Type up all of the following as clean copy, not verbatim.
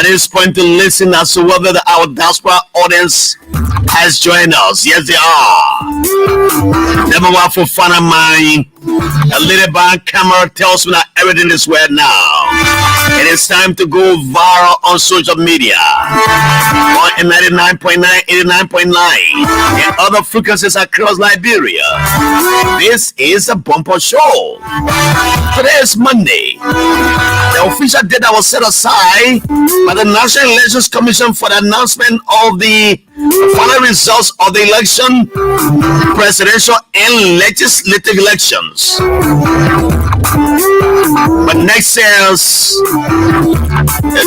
at this point to listen as to whether our diaspora audience has joined us. Yes, they are. Number one for fun of mine. A little band camera tells me that everything is well now. It is time to go viral on social media. On 99.9, 89.9, and other frequencies across Liberia. This is a bumper show. Today is Monday. The official date that was set aside by the National Elections Commission for the announcement of the final results of the election, presidential and legislative elections. But next year's,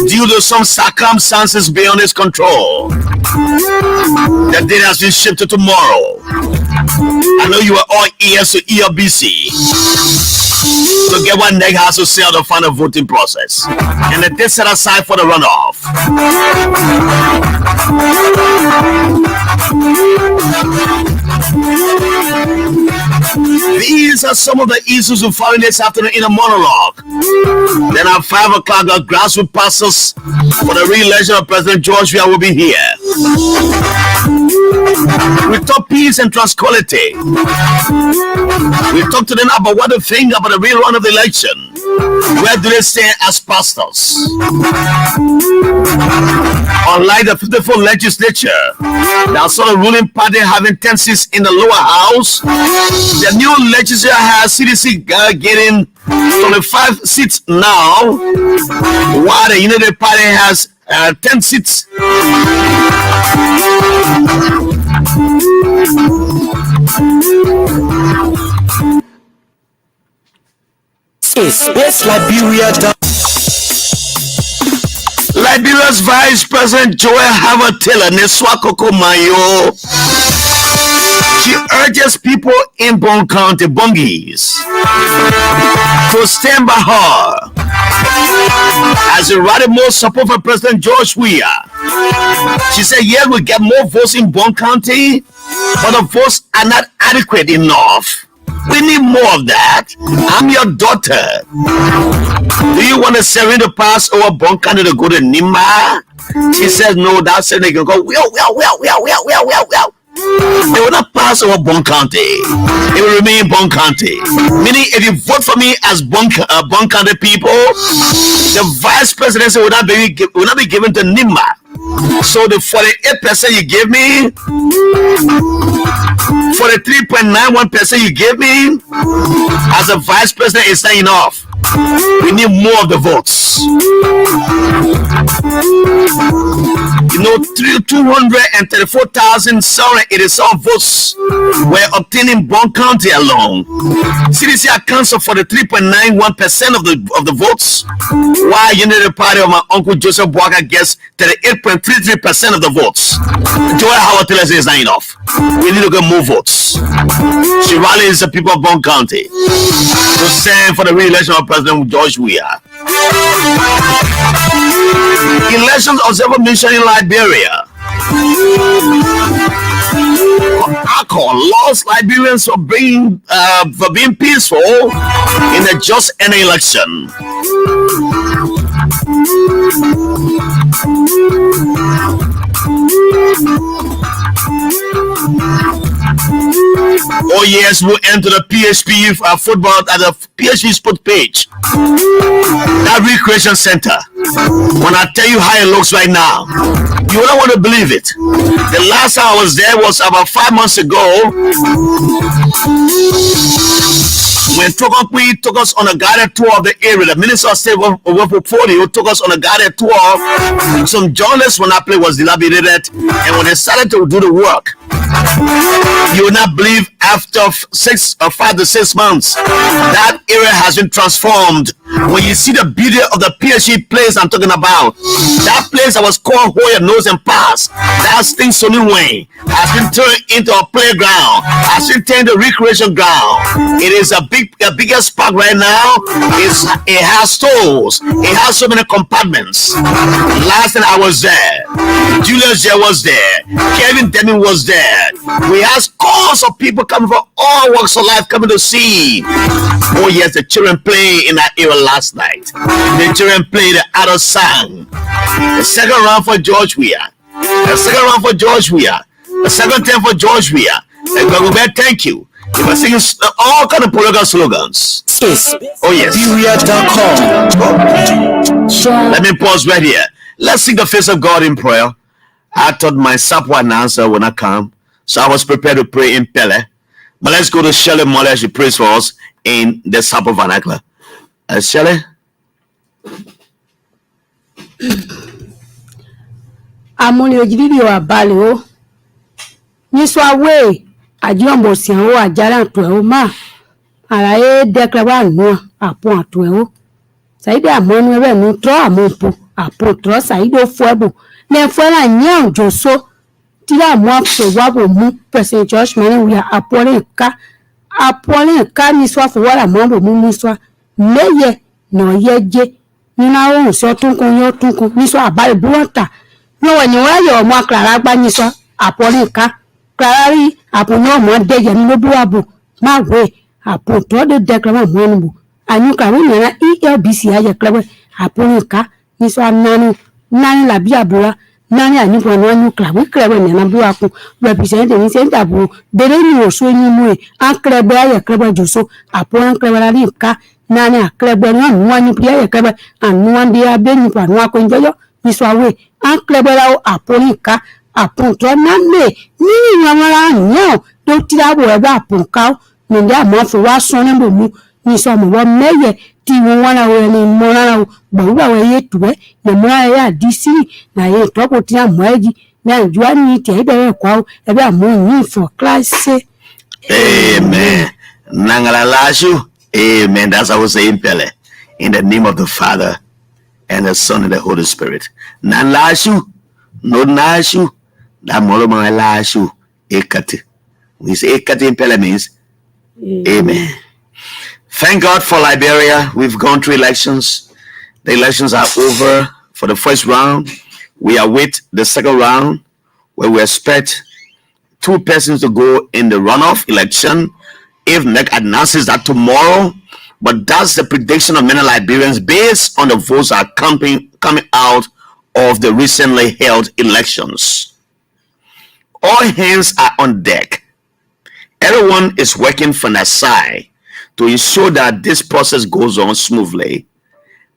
due to some circumstances beyond his control, the date has been shifted to tomorrow. I know you are all ears to Elbc to get what NEG has to say on the final voting process, and the date set aside for the runoff. These are some of the issues we find this afternoon in a monologue. Then at 5 o'clock, our grassroots pastors for the re-election of President George Weah will be here. We talk peace and tranquility. We talk to them about what they think about the real run of the election. Where do they stand as pastors? Unlike the 54 legislature, that saw the ruling party having 10 seats in the lower house, the new legislature has CDC getting 25 seats now, while the United Party has 10 seats. It's Liberia. Liberia's Vice President Joel Havertiller Neswakoko Mayo. She urges people in Bon County, Bongis, to stand by her as a rally more support for President George Weah. She said, yes, we get more votes in Bon County, but the votes are not adequate enough. We need more of that. I'm your daughter. Do you want to send the pass over Bon County to go to Nima? She says, no, that's it. They can go, well. They will not pass over Bon County. It will remain Bon County. Meaning, if you vote for me as Bon County people, the vice presidency will not be given to Nima. So the 48% you give me, for the 3.91% you give me as a vice president is not enough. We need more of the votes. You know, 234,787 votes were obtained in Bon County alone. CDC accounts for the 3.91% of the votes, while United Party of my uncle Joseph Walker gets 38.33% of the votes. Joel Howard tells us it's not enough. We need to get more votes. She rallies the people of Bon County to stand for the re-election of President George Weah. Elections observer mission in Liberia. Alcohol lost Liberians for being peaceful in a just any election. Oh yes, we'll enter the PHP football at the PHP Sport page. That recreation center. When I tell you how it looks right now, you don't want to believe it. The last time I was there was about 5 months ago, when Tokokwi took us on a guided tour of the area. The Minister of State portfolio took us on a guided tour. Some journalists when that place was dilapidated, and when they started to do the work, you will not believe after 5 to 6 months that area has been transformed. When you see the beauty of the PhD place I'm talking about, that place that was called Hoya Nose and Pass, that's thing Way, has been turned into a playground, has been turned into a recreation ground. It is a biggest park right now. It has stores, it has so many compartments. Last time I was there, Julius J was there. Kevin Deming was there. We had scores of people coming from all walks of life coming to see. Oh yes, the children played in that era last night. The children played, the adults sang. The second round for George Weah. The second round for George Weah. The second time for George Weah. And God, thank you. They were singing all kind of political slogans. Oh yes. Let me pause right here. Let's seek the face of God in prayer. I thought my Sapwa answer would not come, so I was prepared to pray in Pele. But let's go to Shelley Moller. She prays for us in the Sapwa vernacular. Shelley? Amoni ojibiri wa bale o. Niswa we ajombo sianwo ajara to ma. Ara e dekla wa nu apon ato Saidi amonu ebe nu tro amonpo apon tro saidi o fuebo. Ne fuela nyan joso. Tira mo so wabo mu President George Mani we apole ka niswa fo wala mo mu niswa. Meye no yeje. Nina o so tunkun yo tunkun niswa abale buwanta. No when you are your more Clara Baniswa, Apolica, Clary, Apono, one day, and no blue, my way, Apo told the declaration money. And you can win Elbc as a clever Apolica, Niswa Nani Labia Bua, Nani and you club, we clever and a blue representing in Santa Boo, the lady was swinging way, and clever, clever Joso, Apon clever, Nani a clever one play a clever, and one day I've been for one coin. Niswa we ankleberao apolika apunto na me ni nyamara nyo do tira bo ebe apunka ni nda mo fo wa so ni bo mu niswa mo meye ti won wana we ni mo na bo wa we ye tuwe na mo ya disi na ye to ko tira mo eji na jua ni ti ebe kwa ebe amu ni for class. Amen. Nangala lashu. Amen. That's how we say in Pele. In the name of the Father and the Son and the Holy Spirit. Nan lashu, no nashu, that moloma lashu, ekati. We say ekati in Pele means amen. Thank God for Liberia. We've gone through elections. The elections are over for the first round. We await the second round, where we expect 2 persons to go in the runoff election. If NEC announces that tomorrow, but that's the prediction of many Liberians based on the votes that are coming out of the recently held elections. All hands are on deck. Everyone is working from their side to ensure that this process goes on smoothly,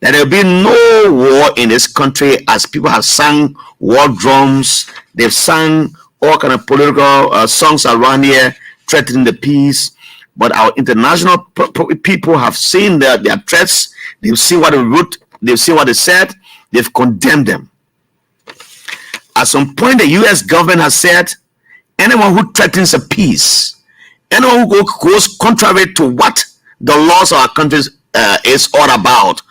that there will be no war in this country, as people have sung war drums. They've sung all kind of political songs around here threatening the peace. But our international people have seen their threats. They've seen what they wrote. They've seen what they said. They've condemned them. At some point, the U.S. government has said, anyone who threatens a peace, anyone who goes contrary to what the laws of our country is all about,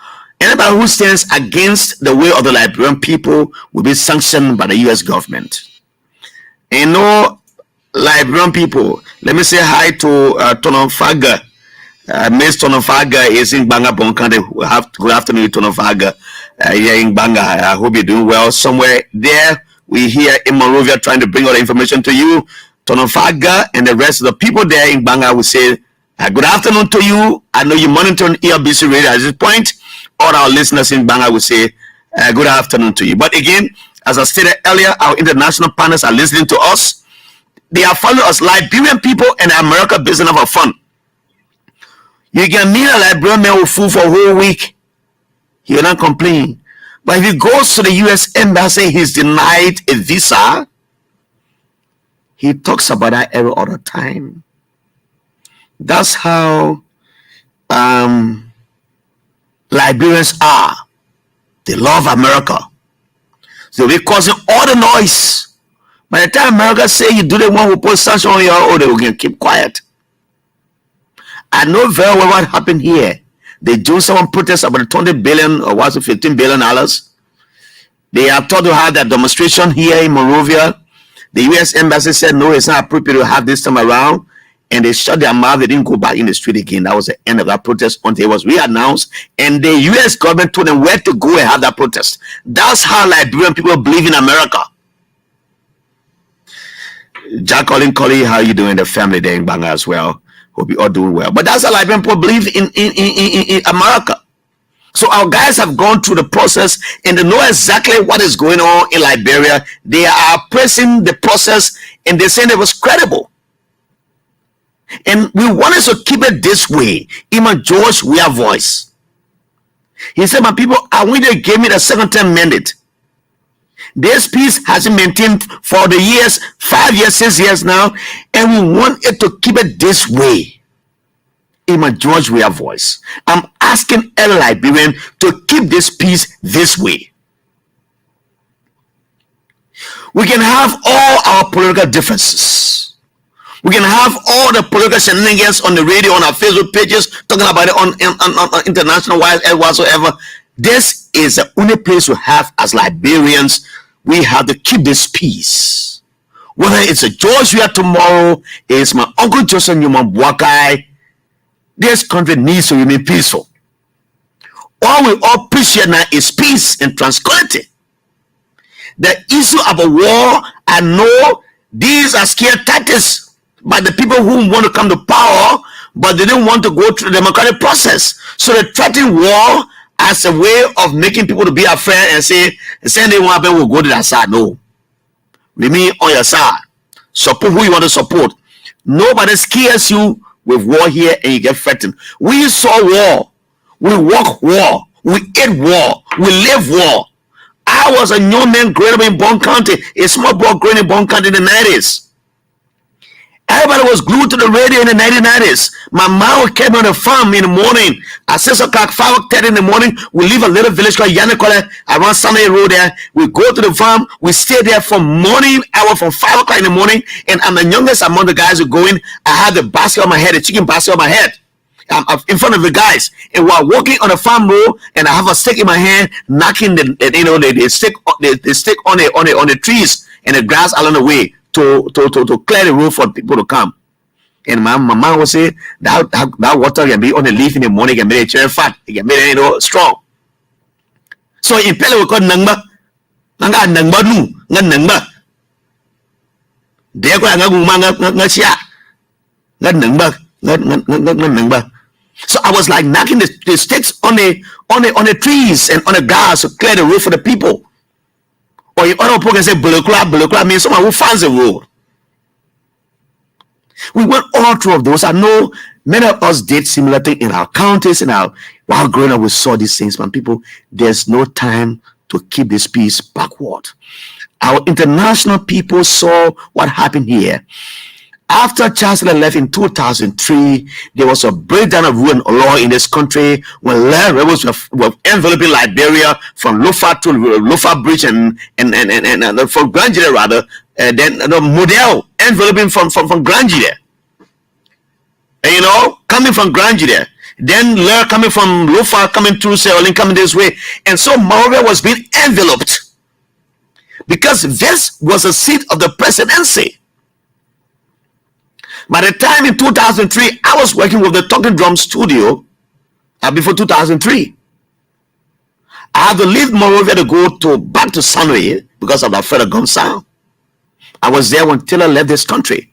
anybody who stands against the way of the Liberian people will be sanctioned by the U.S. government. And Liberian people, let me say hi to Tonofaga. Miss Tonofaga is in Banga Bonkande. Good afternoon, Tonofaga. Here in Banga. I hope you're doing well. Somewhere there, we here in Monrovia trying to bring all the information to you. Tonofaga and the rest of the people there in Banga will say, good afternoon to you. I know you monitor on Elbc radio at this point. All our listeners in Banga will say, good afternoon to you. But again, as I stated earlier, our international partners are listening to us. They are following us. Liberian people and America business have fun. You can meet a Liberian man with food for a whole week. He will not complain. But if he goes to the U.S. embassy, he's denied a visa. He talks about that every other time. That's how Liberians are. They love America. So they're causing all the noise. By the time America say you do the one who put sanction on your own, they will keep quiet. I know very well what happened here. They do someone protest about the 20 billion or was it $15 billion. They are told to have that demonstration here in Monrovia. The U.S. embassy said no, it's not appropriate to have this time around. and they shut their mouth. They didn't go back in the street again. That was the end of that protest until it was reannounced, and the U.S. government told them where to go and have that protest. That's how Liberian people believe in America. Jack Colin Collie, how you doing? The family there in Banga as well. Hope you all doing well. But that's how Liberian people believe in America. So our guys have gone through the process and they know exactly what is going on in Liberia. They are pressing the process and they saying it was credible. And we wanted to keep it this way. Even George Weah voice. He said, my people, I want you to give me the second term mandate. This peace has been maintained for the years, 5 years, 6 years now, and we want it to keep it this way. In my George Weah voice, I'm asking every Liberian to keep this peace this way. We can have all our political differences. We can have all the political shenanigans on the radio, on our Facebook pages, talking about it on international wise and whatsoever. This is the only place we have as Liberians. We have to keep this peace. Whether it's a George Weah tomorrow, it's my Uncle Joseph Newman Bwakai, this country needs to remain peaceful. All we all appreciate now is peace and tranquility. The issue of a war, I know these are scared tactics by the people who want to come to power, but they didn't want to go through the democratic process. So they threaten war as a way of making people to be afraid and say they want to go to that side. No. Remain on your side. Support who you want to support. Nobody scares you with war here and you get threatened. We saw war. We walk war. We ate war. We live war. I was a young man growing up in Bond County, a small boy growing in Bond County in the 90s. Everybody was glued to the radio in the 1990s. My mom would keep me on the farm in the morning. At 6 o'clock, 5:30 in the morning, we leave a little village called Yannikole around Sunday Road there. We go to the farm. We stay there from morning hour, from 5 o'clock in the morning. And I'm the youngest among the guys who go in. I have the basket on my head, the chicken basket on my head. I'm in front of the guys. And while walking on the farm road, and I have a stick in my hand, knocking the stick on the trees and the grass along the way. To clear the road for people to come. And my mom would say that water can be on the leaf in the morning, can make it very fat, it can make it strong. So in Pele we call nangba nu nangba. There go nga nangba. So I was like knocking the sticks on the trees and on the grass to clear the road for the people. Or you other people can say bulukla means someone who finds a road. We went all through of those. I know many of us did similar thing in our counties, while growing up we saw these things, man. People, there's no time to keep this peace backward. Our international people saw what happened here. After Chancellor left in 2003, there was a breakdown of rule and law in this country when land rebels were enveloping Liberia from Lofa to Lofa Bridge and from Granjide rather, and then the model enveloping from Granjide. And coming from Granjide, then Lair coming from Lofa coming through Serolin coming this way, and so Maureen was being enveloped because this was a seat of the presidency. By the time in 2003, I was working with the Talking Drum studio before 2003. I had to leave Monrovia to go back to Sunway because of that federal gun sound. I was there when Taylor left this country.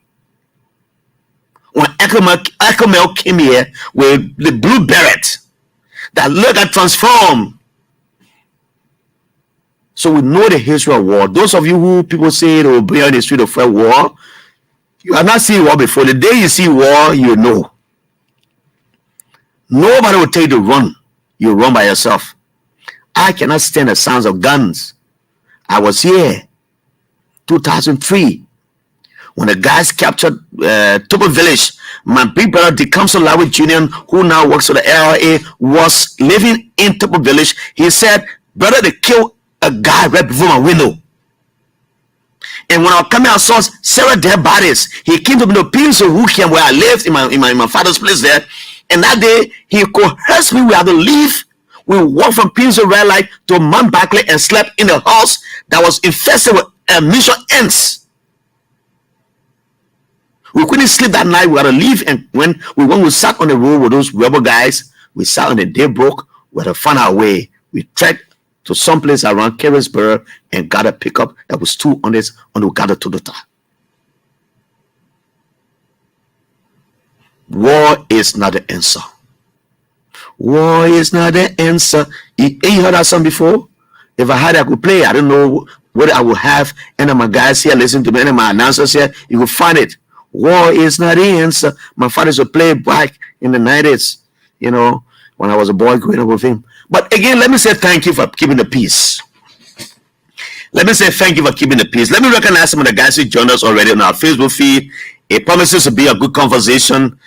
When Ecomel came here with the blue beret that look at transform. So we know the history of war. Those of you who people say they will bring on the street of war, you have not seen war before. The day you see war, you know. Nobody will tell you to run. You run by yourself. I cannot stand the sounds of guns. I was here, 2003, when the guys captured Topo Village. My big brother, the council Lawrence Jr., who now works for the LRA, was living in Topo Village. He said, brother, they killed a guy right before my window. And when I was coming, I saw several dead bodies. He came to me to Pinso, where I lived in my father's place there. And that day, he coerced me. We had to leave. We walked from Pinso Red Light to Mount Barclay and slept in a house that was infested with mission ants. We couldn't sleep that night. We had to leave, and when we sat on the road with those rebel guys, we sat on the day broke. We had to find our way. We trekked to some place around Carrisborough and got a pickup that was 2 honest and we got a Toyota. War is not the answer. War is not the answer. You heard that song before? If I had, I could play. I don't know what I would have. Any of my guys here listen to me, any of my announcers here, you will find it. War is not the answer. My father used to play back in the 90s, you know, when I was a boy growing up with him. But again, let me say thank you for keeping the peace. Let me say thank you for keeping the peace. Let me recognize some of the guys who joined us already on our Facebook feed. It promises to be a good conversation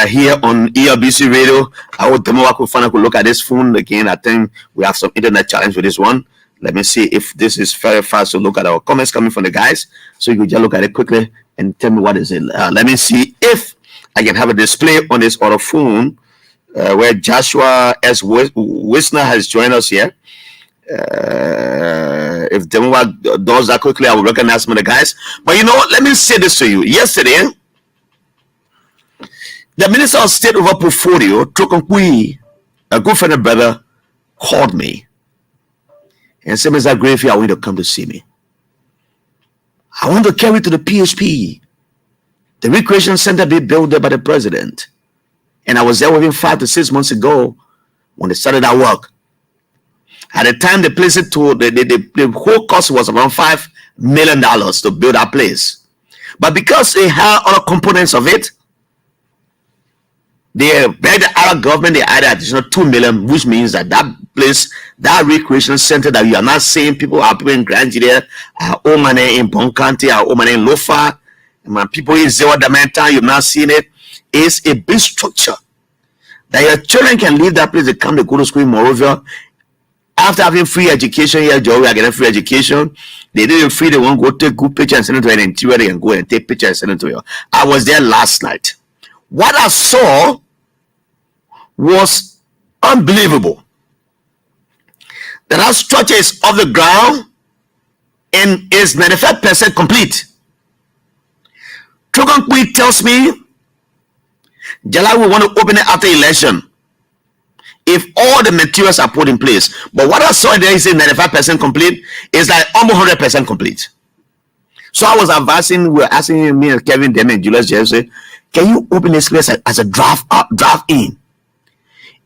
here on Elbc Radio. I would look at this phone again. I think we have some internet challenge with this one. Let me see if this is very fast to look at our comments coming from the guys. So you can just look at it quickly and tell me what is it. Let me see if I can have a display on this other phone where Joshua S. Wisner has joined us here. If Demowa does that quickly, I will recognize some of the guys. But you know what? Let me say this to you. Yesterday, the Minister of State over Portfolio, Trokonkui, a good friend and brother, called me and said, Mr. Grafey, I want you to come to see me. I want to carry to the PHP, the recreation center being built there by the president. And I was there with him 5 to 6 months ago when they started that work. At the time, they placed it to the whole cost was around $5 million to build that place. But because they had other components of it, they begged the Arab government, they added additional $2 million, which means that that place, that recreation center that you are not seeing people are people in Grand there, Omane in Bon County, Omane in Lofa, and people in Zewa Damenta, you've not seen it, is a big structure that your children can leave that place, they come to go to school in Morovia. After having free education here, Joe, we are getting free education. They didn't free, they won't go take good picture and send it to an interior, they can go and take picture and send it to you. I was there last night. What I saw was unbelievable. That structure is off the ground and is 95% complete. Trokonkui tells me Jalai will want to open it after election if all the materials are put in place. But what I saw there is 95% complete. It's like almost 100% complete. So I was advising, we were asking me and Kevin, them and Julius Jesse, can you open this place as a draft in?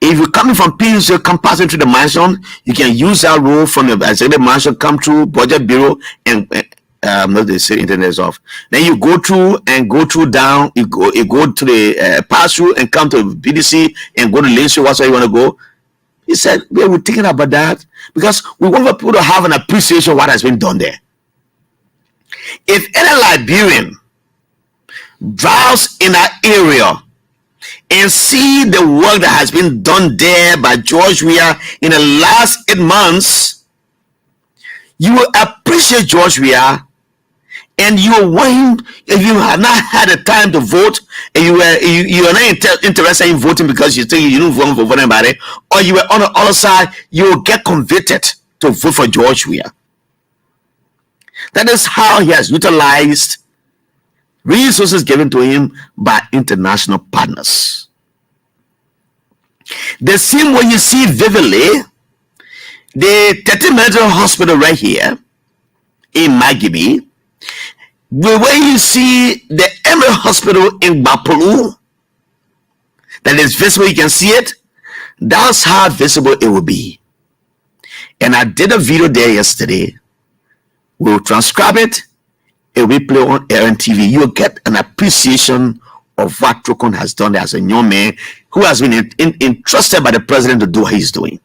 If you're coming from PUC, come passing through the mansion, you can use that road from the executive mansion, come through Budget Bureau, and not they say internet is off. Then you go through down, you go to the pass through and come to BDC and go to Lynch, what's where you want to go. He said, we were thinking about that because we want people to have an appreciation of what has been done there. If any Liberian drives in that area and see the work that has been done there by George Weah in the last 8 months, you will appreciate George Weah, and you will want him. If you have not had the time to vote and you are not interested in voting because you think you don't vote for anybody, or you were on the other side, you will get convicted to vote for George Weah. That is how he has utilized resources given to him by international partners. The same way you see vividly the 30 hospital right here in Magibi, the way you see the Emery Hospital in Bapolu, that is visible, you can see it, that's how visible it will be. And I did a video there yesterday. We'll transcribe it. It will be played on air and TV. You'll get an appreciation of what Trokon has done there as a young man who has been entrusted by the president to do what he's doing.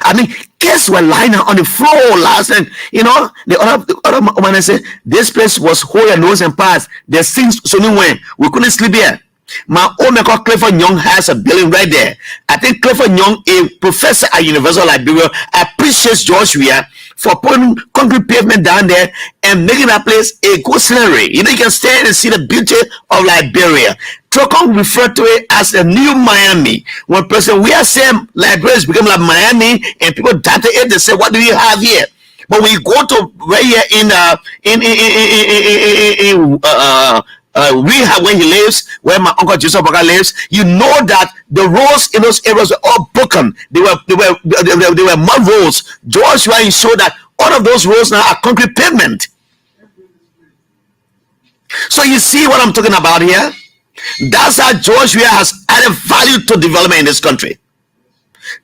I mean, kids were lying on the floor last night. You know, the other woman said, this place was whole and nose and pass. There's things so new when we couldn't sleep here. My own called Clifford Young has a building right there. I think Clifford Young, a professor at University of Liberia, appreciates George Weah for putting concrete pavement down there and making that place a good scenery. You know, you can stand and see the beauty of Liberia. Trokon referred to it as the new Miami. When President Weah said Liberia has become like Miami, and people doubted it, they said, "What do you have here?" But when you go to right here in we have where he lives, where my uncle Joseph Boga lives. You know that the roads in those areas were all broken. They were mud roads. Joshua showed that all of those roads now are concrete pavement. So you see what I'm talking about here? That's how Joshua has added value to development in this country.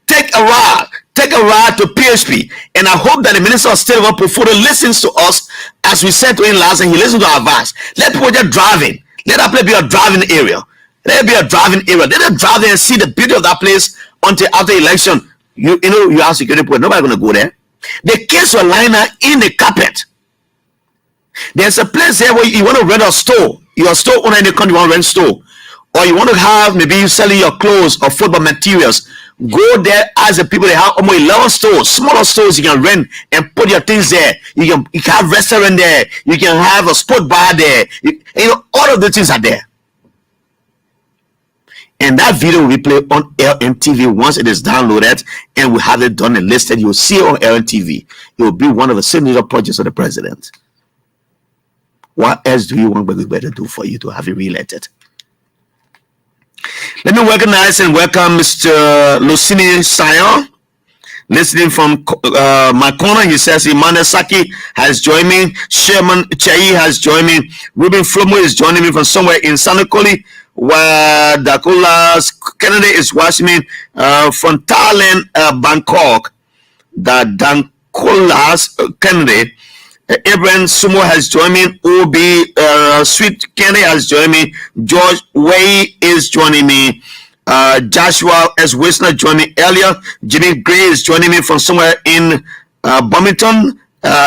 Take a ride to PHP, and I hope that the Minister of State of Portfolio listens to us as we said to him last, and he listens to our advice. Let people just driving. Let that place be a driving area. Let it be a driving area. Let them drive there and see the beauty of that place until after election. You know you have security point. Nobody's gonna go there. The kids were lying in the carpet. There's a place there where you want to rent a store. You're a store owner in the country, you want to rent store, or you want to have, maybe you selling your clothes or football materials. Go there, ask the people. They have almost 11 stores, smaller stores you can rent and put your things there. You can have restaurant there. You can have a sport bar there. You know, all of the things are there. And that video will be played on LNTV once it is downloaded, and we have it done and listed. You'll see it on LNTV. It will be one of the signature projects of the president. What else do you want we better do for you to have you re-elected? Let me recognize and welcome Mr. Lucini Sayon, listening from my corner. He says Emmanuel Saki has joined me. Sherman Chai has joined me. Ruben Flomo is joining me from somewhere in Sanakoli, where Dakula's Kennedy is watching me from Thailand, Bangkok. The Dankula's Kennedy. Abraham Sumo has joined me. Obi Sweet Kennedy has joined me. George Way is joining me. Joshua S. Wisner joined me earlier. Jimmy Gray is joining me from somewhere in Birmingham.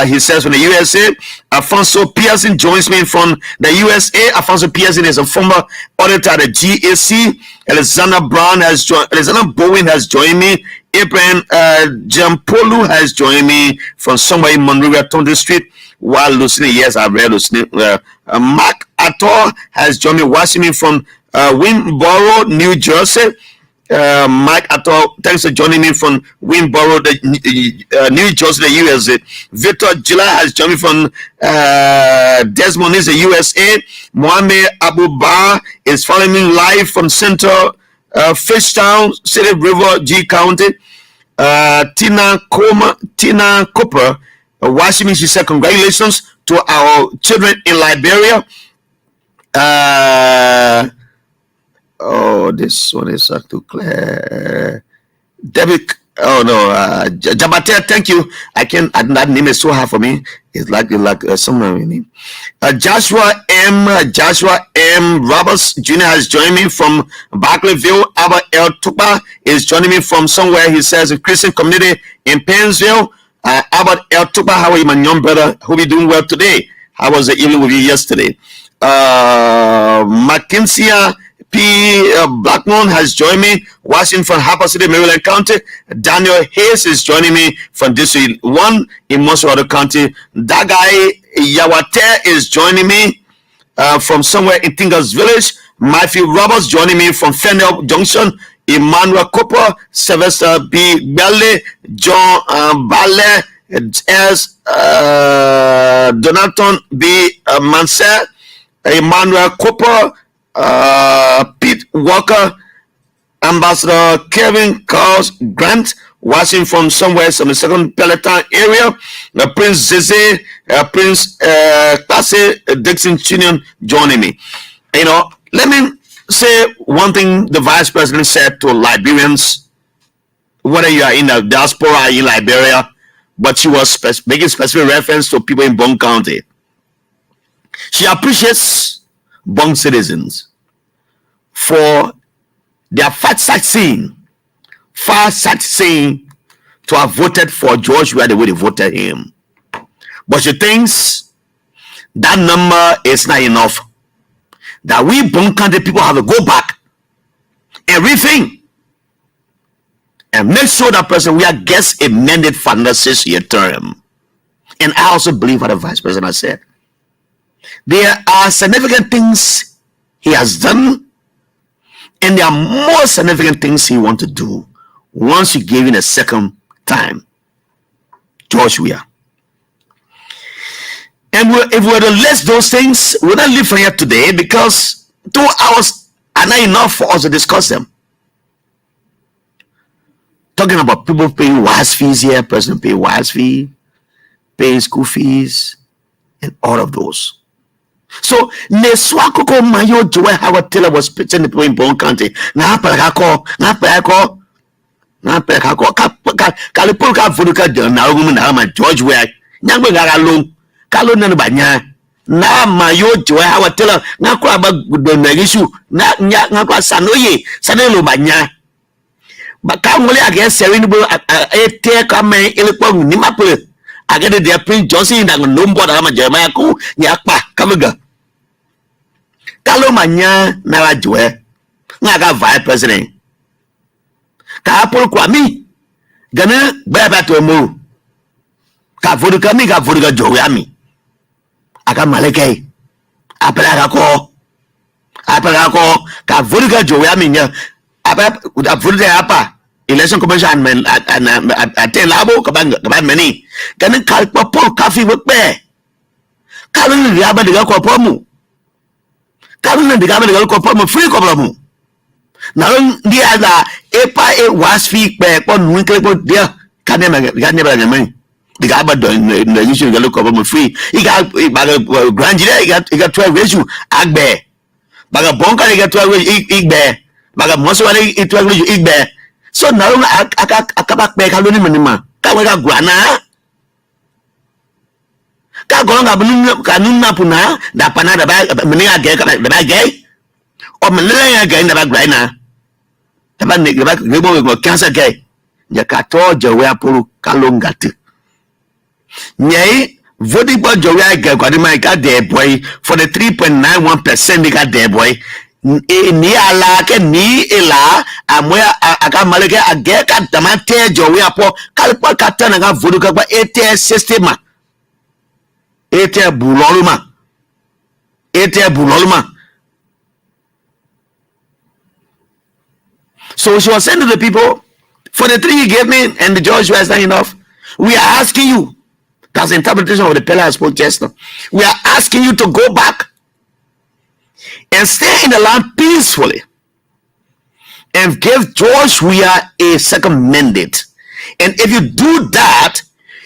He says from the USA. Alfonso Pearson joins me from the USA. Alfonso Pearson is a former auditor at the GAC. Alexander Brown has joined. Alexander Bowen has joined me. Abraham Jampolu has joined me from somewhere in Monrovia, Tonto Street. While listening, yes, I've read listening. Mark Ator has joined me, watching me from Winboro, New Jersey. Mike Ator, thanks for joining me from Winboro, New Jersey, the USA. Victor Gila has joined me from Desmond, is the USA. Mohamed Abubar is following me live from Central Fishtown, City River, G County. Tina Cooper, watching me, she said, congratulations to our children in Liberia. This one is too clear. David, Jabate, thank you. That name is so hard for me. It's like somewhere in name. Joshua M. Roberts Jr. has joined me from Barclayville. Albert L. Tupa is joining me from somewhere. He says a Christian community in Painesville. Albert L. Tupa, how are you, my young brother? Hope you're doing well today. How was the evening with you yesterday? Mackenzie P. Blackmon has joined me, watching from Harper City, Maryland County. Daniel Hayes is joining me from District 1 in Moscow County. That guy Yawate is joining me from somewhere in Tingles Village. Matthew Roberts joining me from Fennel Junction. Emmanuel Cooper, Sylvester B. Belle, John Bale, S. Donaton B. Mansell, Emmanuel Cooper, Pete Walker, Ambassador Kevin Carls Grant, watching from somewhere, some second Peloton area. Prince Zeze, Prince Classy Dixon Chinian joining me. You know, let me say one thing the vice president said to Liberians, whether you are in the diaspora or in Liberia, but she was making specific reference to people in Bong County. She appreciates Bong citizens for their far sightseeing to have voted for George where the way they voted him. But she thinks that number is not enough. That we Bong County people have to go back and rethink and make sure that person we are gets a mandate for another 6-year term. And I also believe what the vice president said. There are significant things he has done, and there are more significant things he wants to do once you give him a second time. George Weah. And if we were to list those things, we would not live from here today because 2 hours are not enough for us to discuss them. Talking about people paying wise fees here, person paying wise fee, paying school fees, and all of those. So Neswakoko Mayo Joy Howard Taylor was pitching the people in Bone County. Napako Kalipolka Voluka Nauma George Way. Nangwe Garalum, Kalon Banya. Na Mayo Joy Howard Taylor, Nakwaba Gudonagishu, Nakwa Sanoye, Sanelo Banya. But come against Serenable a take a man Ilipon Nimapur. I get it there, Prince Johnson, and no more than Jeremiah Yakpa, Kamaga. Kalomanya Narajwe, Naga Vice President. Kapol Kwami, Gana, Baba to move. Kavodukami, Kavodika Joyami. Aka Maleke, Apelako, Kavodika Joyami, Apa. Election commission and attend labo kabang many. Can Kalpo coffee with bear? Kalun the Abba de Gakopomu. Kalun the Gabba de Gakopomu free cobramu. Now the other Epa was feet back on Winkle dear can never money. The Gabba doing the issue of Gakopomu free. He got grand he got 12 issue Agbear. Baga Bonka he got 12 ig bear. Baga Moswari 12 ig bear. So now akabak back alone manima. Kawaga guana. Kagonga kanuna puna da panada bag mania gay the bag gay. Or Malaya gay in the bag right now. The bag rebo cancer gay. Yakato Jawea Puru Kalongati. Nay, voting for Jawea Gadima got there boy for the 3.91% they got there boy. Ni ala ke ni ela amwe akamaleke ageka tamate jowe apo kalpa katana ga voduka ba ete system ete buloluma. So she was saying to the people, for the 3 you gave me and the judge was not enough, we are asking you, that's the interpretation of the pillar I spoke just now, we are asking you to go back and stay in the land peacefully and give George Weah a second mandate. And if you do that,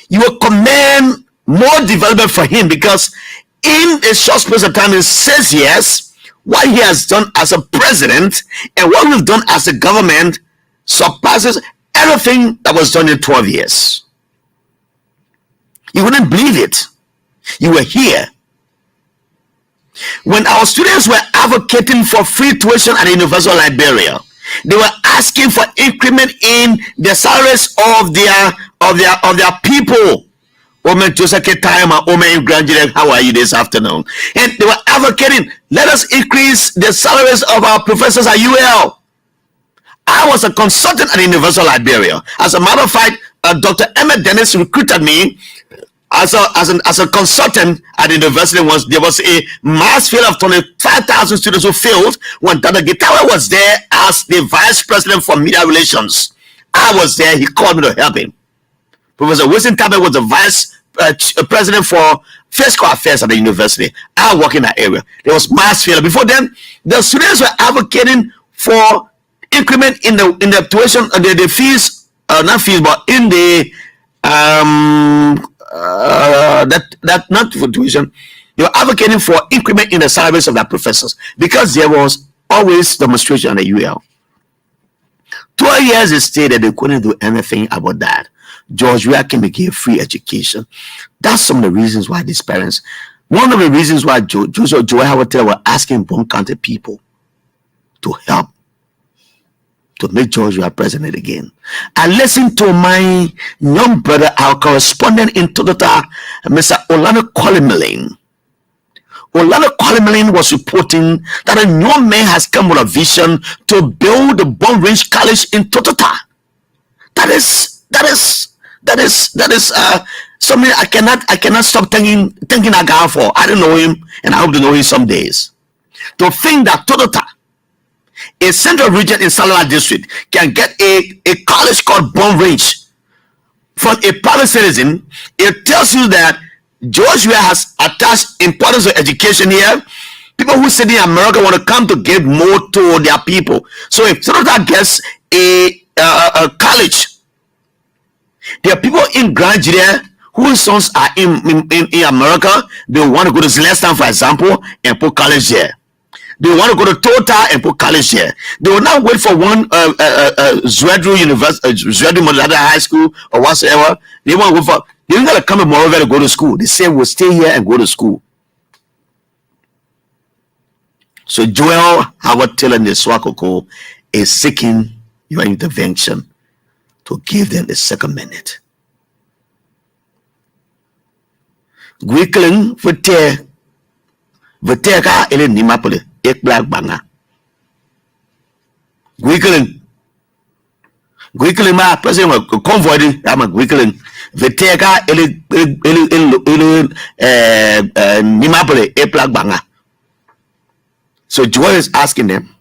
you will command more development for him, because in a short space of time in 6 years, what he has done as a president and what we've done as a government surpasses everything that was done in 12 years. You wouldn't believe it. You were here when our students were advocating for free tuition at the University of Liberia. They were asking for increment in the salaries of their people. Women Joseph Ketama, women graduate, how are you this afternoon? And they were advocating, let us increase the salaries of our professors at UL. I was a consultant at the University of Liberia. As a matter of fact, Dr. Emmett Dennis recruited me as a consultant at the university. There was a mass fail of 25,000 students who failed when Dr. Gitawa was there as the vice president for media relations. I was there. He called me to help him. Professor Wilson Tabe was the vice president for fiscal affairs at the university. I work in that area. There was mass failure. Before then, the students were advocating for increment in the tuition, the fees, not fees, but in the that not for tuition. They were advocating for increment in the salaries of their professors, because there was always demonstration at the UL. 12 years they stayed and they couldn't do anything about that. George Weah came and gave free education. That's some of the reasons why these parents, one of the reasons why Joseph Joy Howard Taylor were asking Bone County people to help to make George Weah president again. I listened to my young brother, our correspondent in Totota, Mr. Olano Kolimelin. Olano Kolimelin was reporting that a young man has come with a vision to build the Bone Range College in Totota. That is something I cannot stop thinking again for. I don't know him, and I hope to know him some days. To think that Totota, a central region in Salama district, can get a college called Bone Range from a private citizen, it tells you that George Weah has attached importance of education here. People who sit in America want to come to give more to their people. So if Senator gets a college, there are people in Nigeria whose sons are in America. They want to go to Celestin, for example, and put college there. They want to go to Total and put college here. They will not wait for one Zwedru University, Zwedru Modern High School or whatsoever. They want to go for. They don't gotta come to Morovia to go to school. They say we'll stay here and go to school. So Joel Howard Taylor and the Swakoko is seeking your intervention to give them the second minute. Gwikling Voteka ele nimapole ek black banga. Gwikling ma president convoy di ama Gwikling Voteka ele nimapole ek black banga. So Joel is asking them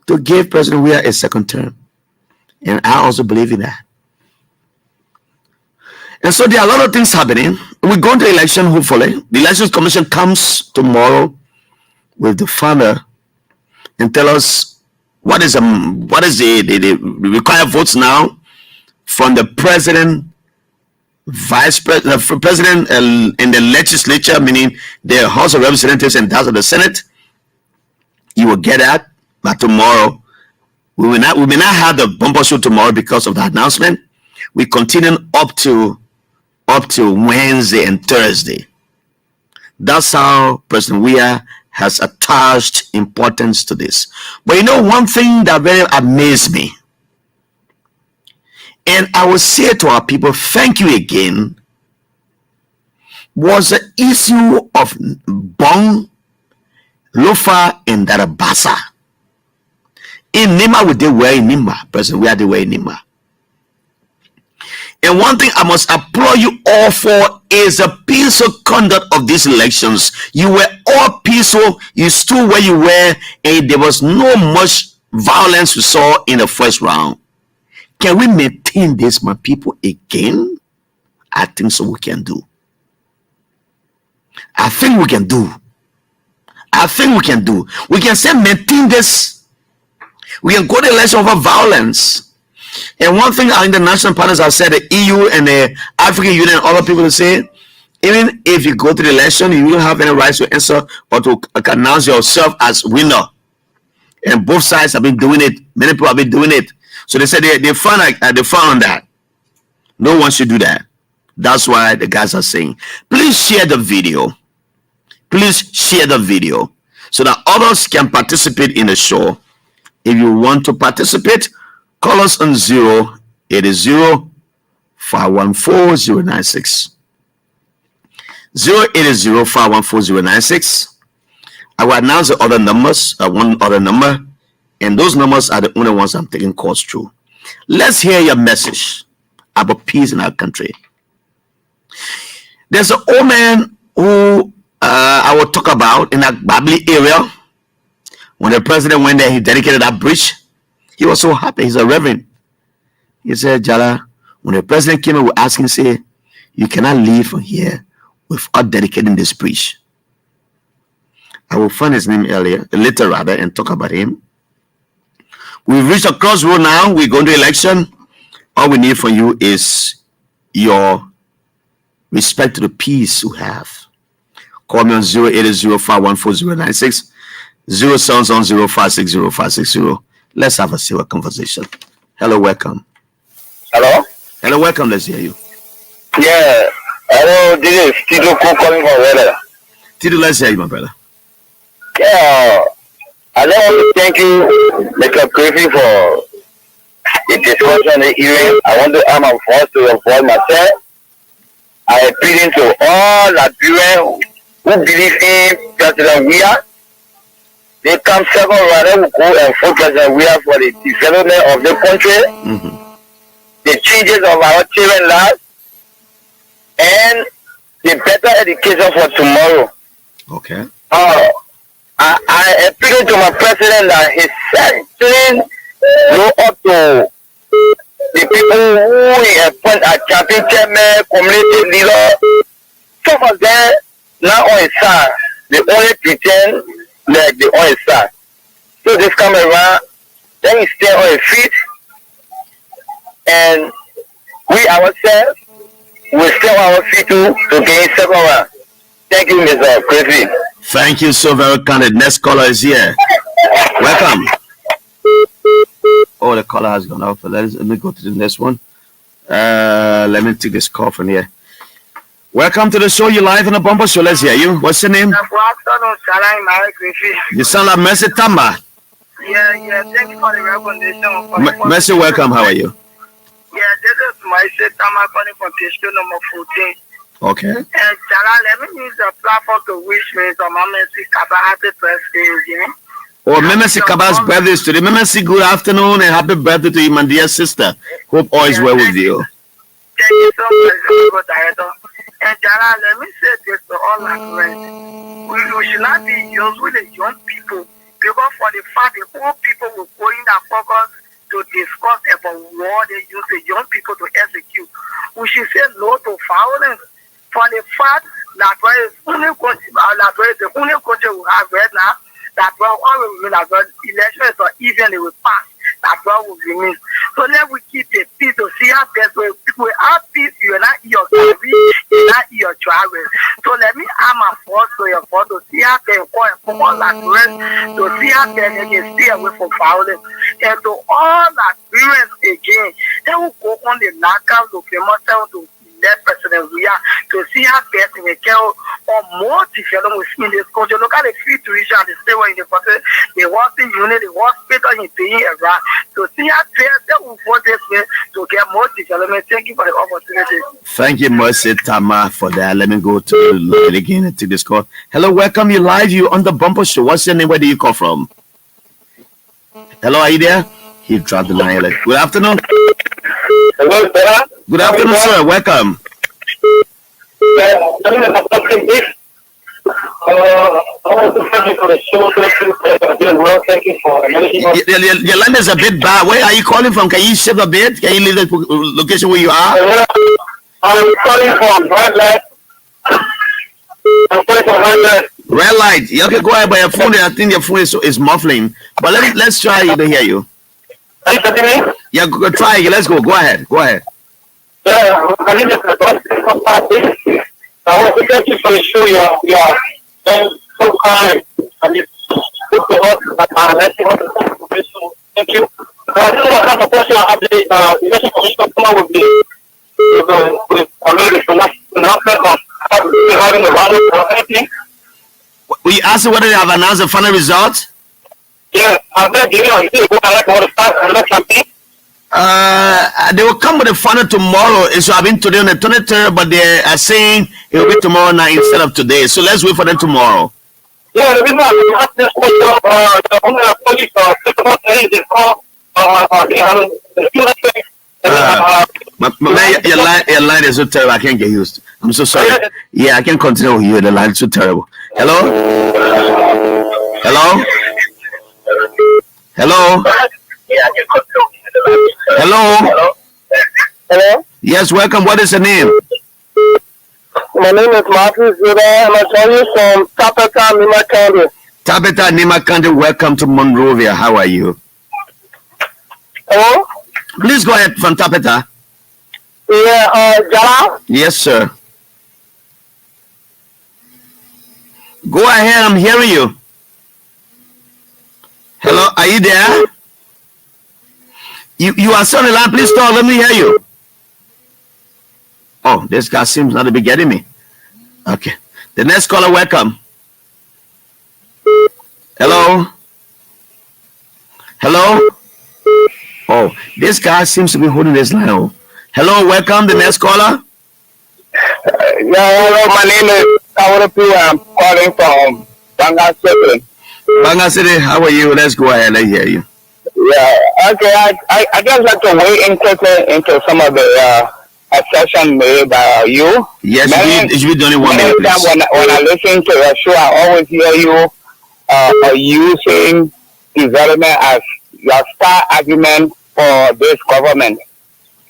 to give President Weah a second term. And I also believe in that. And so there are a lot of things happening. We're going to election, hopefully. The Elections Commission comes tomorrow with the funnel and tell us what is the required votes now from the president, vice president, president in the legislature, meaning the House of Representatives and House of the Senate. You will get that, but tomorrow we may not have the bumper show tomorrow because of the announcement. We continue up to Wednesday and Thursday. That's how President Weah has attached importance to this. But you know one thing that very amazed me, and I will say to our people, thank you again, was the issue of Bong, Lofa, and Darabasa. In Nima, we did wear in Nima. President Weah did wear in Nima. And one thing I must applaud you all for is the peaceful conduct of these elections. You were all peaceful. You stood where you were, and there was no much violence we saw in the first round. Can we maintain this, my people, again? I think so. We can do. I think we can do. We can say maintain this. We can go to election over violence. And one thing our international partners have said, the EU and the African Union and other people say, even if you go to the election, you don't have any rights to answer or to announce yourself as winner. And both sides have been doing it. Many people have been doing it. So they said they found on that. No one should do that. That's why the guys are saying, please share the video. Please share the video so that others can participate in the show. If you want to participate, call us on 080-514-096. 080-514-096. I will announce the other numbers, one other number, and those numbers are the only ones I'm taking calls through. Let's hear your message about peace in our country. There's an old man who I will talk about in that Babli area. When the president went there, he dedicated that bridge. He was so happy. He's a reverend. He said, Jala, when the president came in, we asked him, say, you cannot leave from here without dedicating this bridge. I will find his name later, and talk about him. We've reached a crossroad now. We're going to election. All we need from you is your respect to the peace you have. Call me on 080-514-096, 070-560-560. Let's have a civil conversation. Hello, welcome. Hello? Hello, welcome. Let's hear you. Yeah. Hello, this is Tito calling from Weather. Tito, let's hear you, my brother. Yeah. I just want to thank you, Mr. Griffey, for the discussion and hearing. I want to add my voice to your voice myself. I appeal to all Nigerians who believe in President Weah. They come second rather who go and vote President Weah for the development of the country, the changes of our children's lives, and the better education for tomorrow. Okay. I appeal to my president that his sentence go up to the people who he appoint as champion chairman, community leader, some of them not on his side. They only pretend like they on his side. So this come around, then he stay on his feet, and we ourselves will stay on our feet to gain second round. Thank you, Mr. Crazy. Thank you so very kindly. Next caller is here. Welcome. Oh, the caller has gone off. Let me go to the next one. Let me take this call from here. Welcome to the show. You live on the bumper show. Let's hear you. What's your name? You sound like Mercy Tamba. Yeah. Thank you for the recommendation. Mercy, welcome. How are you? Yeah, this is my Tama calling from station number 14. Okay. And Jala, let me use the platform to wish me some Mercy Kaba happy birthday again. Oh, Mercy Kaba's birthday is today. Mercy, good afternoon and happy birthday to you, my dear sister. Hope all is well with you. Thank you so much, Director. And Jala, let me say this to all my friends. We should not be used with the young people, because for the fact the old people will go in and focus to discuss about what they use the young people to execute. We should say no to violence. For the fact that the only country we have right now, that all we mean that elections or even they will pass, that will remain. So let we keep the peace to see how best way people have peace, you are not your career, you are not your travel. So let me add my force to your phone to see how they come on like rest, to see how they can stay away from violence. And to all that parents again, they will go on the knockout to famous to that president we are to see how best in the care or more development in this country. Look at the free tuition and the stay in the country, the hospital unit, the hospital in paying around to see how best they will vote this way to get more development. Thank you for the opportunity. Thank you, Mercy Tama, for that. Let me go to the line again and take this call. Hello, welcome. You live. You on the bumper show. What's your name? Where do you call from? Hello, are you there? He dropped the line. Good afternoon. Hello, sir. Good afternoon, sir. Welcome. I want to thank you for the show. Thank you for your line is a bit bad. Where are you calling from? Can you shift a bit? Can you leave the location where you are? I'm calling from Red Light. I'm calling from Red Light. Red light. Okay, go ahead. By your phone, I think your phone is muffling. But let's try to hear you. Are you getting me? Yeah, try again. Let's go. Go ahead. Yeah, I need to I want to thank you for the show. You're so kind. And it's good to us. Thank you. I don't know how question I have the election commission come up with announcement of having a rally or anything. We asked whether they have announced the final result. Yeah, I'm going to give you all the start and let something. They will come with the final tomorrow. It should have been today on the 23rd, but they are saying it will be tomorrow night instead of today. So let's wait for them tomorrow. Yeah, the reason I asked this question, the only police is called your line is so terrible. I can't get used. I'm so sorry. Yeah, I can't continue with you. The line is so terrible. Hello? Hello? Yes, welcome. What is your name? My name is Martin Zuda, and I'm calling you from Tapeta, Nima County. Tabitha Nima County, welcome to Monrovia. How are you? Hello? Please go ahead from Tabitha. Yeah, Jala? Yes, sir. Go ahead, I'm hearing you. Hello, are you there? You are on the line. Please talk. Let me hear you. Oh, this guy seems not to be getting me. Okay. The next caller, welcome. Hello? Oh, this guy seems to be holding this line. Oh. Hello, welcome. The next caller. Hello. My name is Kawarapu. I'm calling from Banga City. Banga City, how are you? Let's go ahead. Let's hear you. Yeah, okay. I just like to weigh in quickly into some of the assertion made by you. Yes, you should be doing 1 minute, please. When I listen to your show, I always hear you using development as your star argument for this government.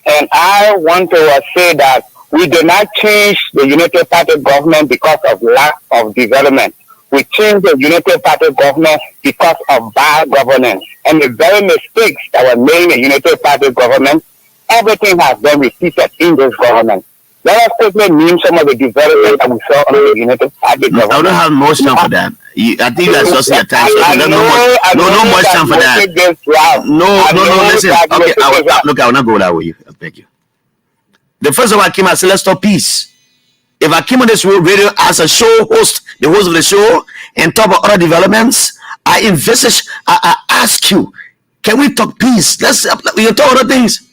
And I want to say that we did not change the United Party government because of lack of development. We changed the United Party government because of bad governance. And the very mistakes that were made in the United Party government, everything has been repeated in this government. Let us quickly name some of the development that we saw under the United Party government. I don't have much time for that. I think that's just your time. No much time for that. No, listen. Okay, I will not go that way. I beg you. The first of all, I came and said, let's talk peace. If I came on this radio as a show host, the host of the show, and talk about other developments, I ask you, can we talk peace? We can talk other things.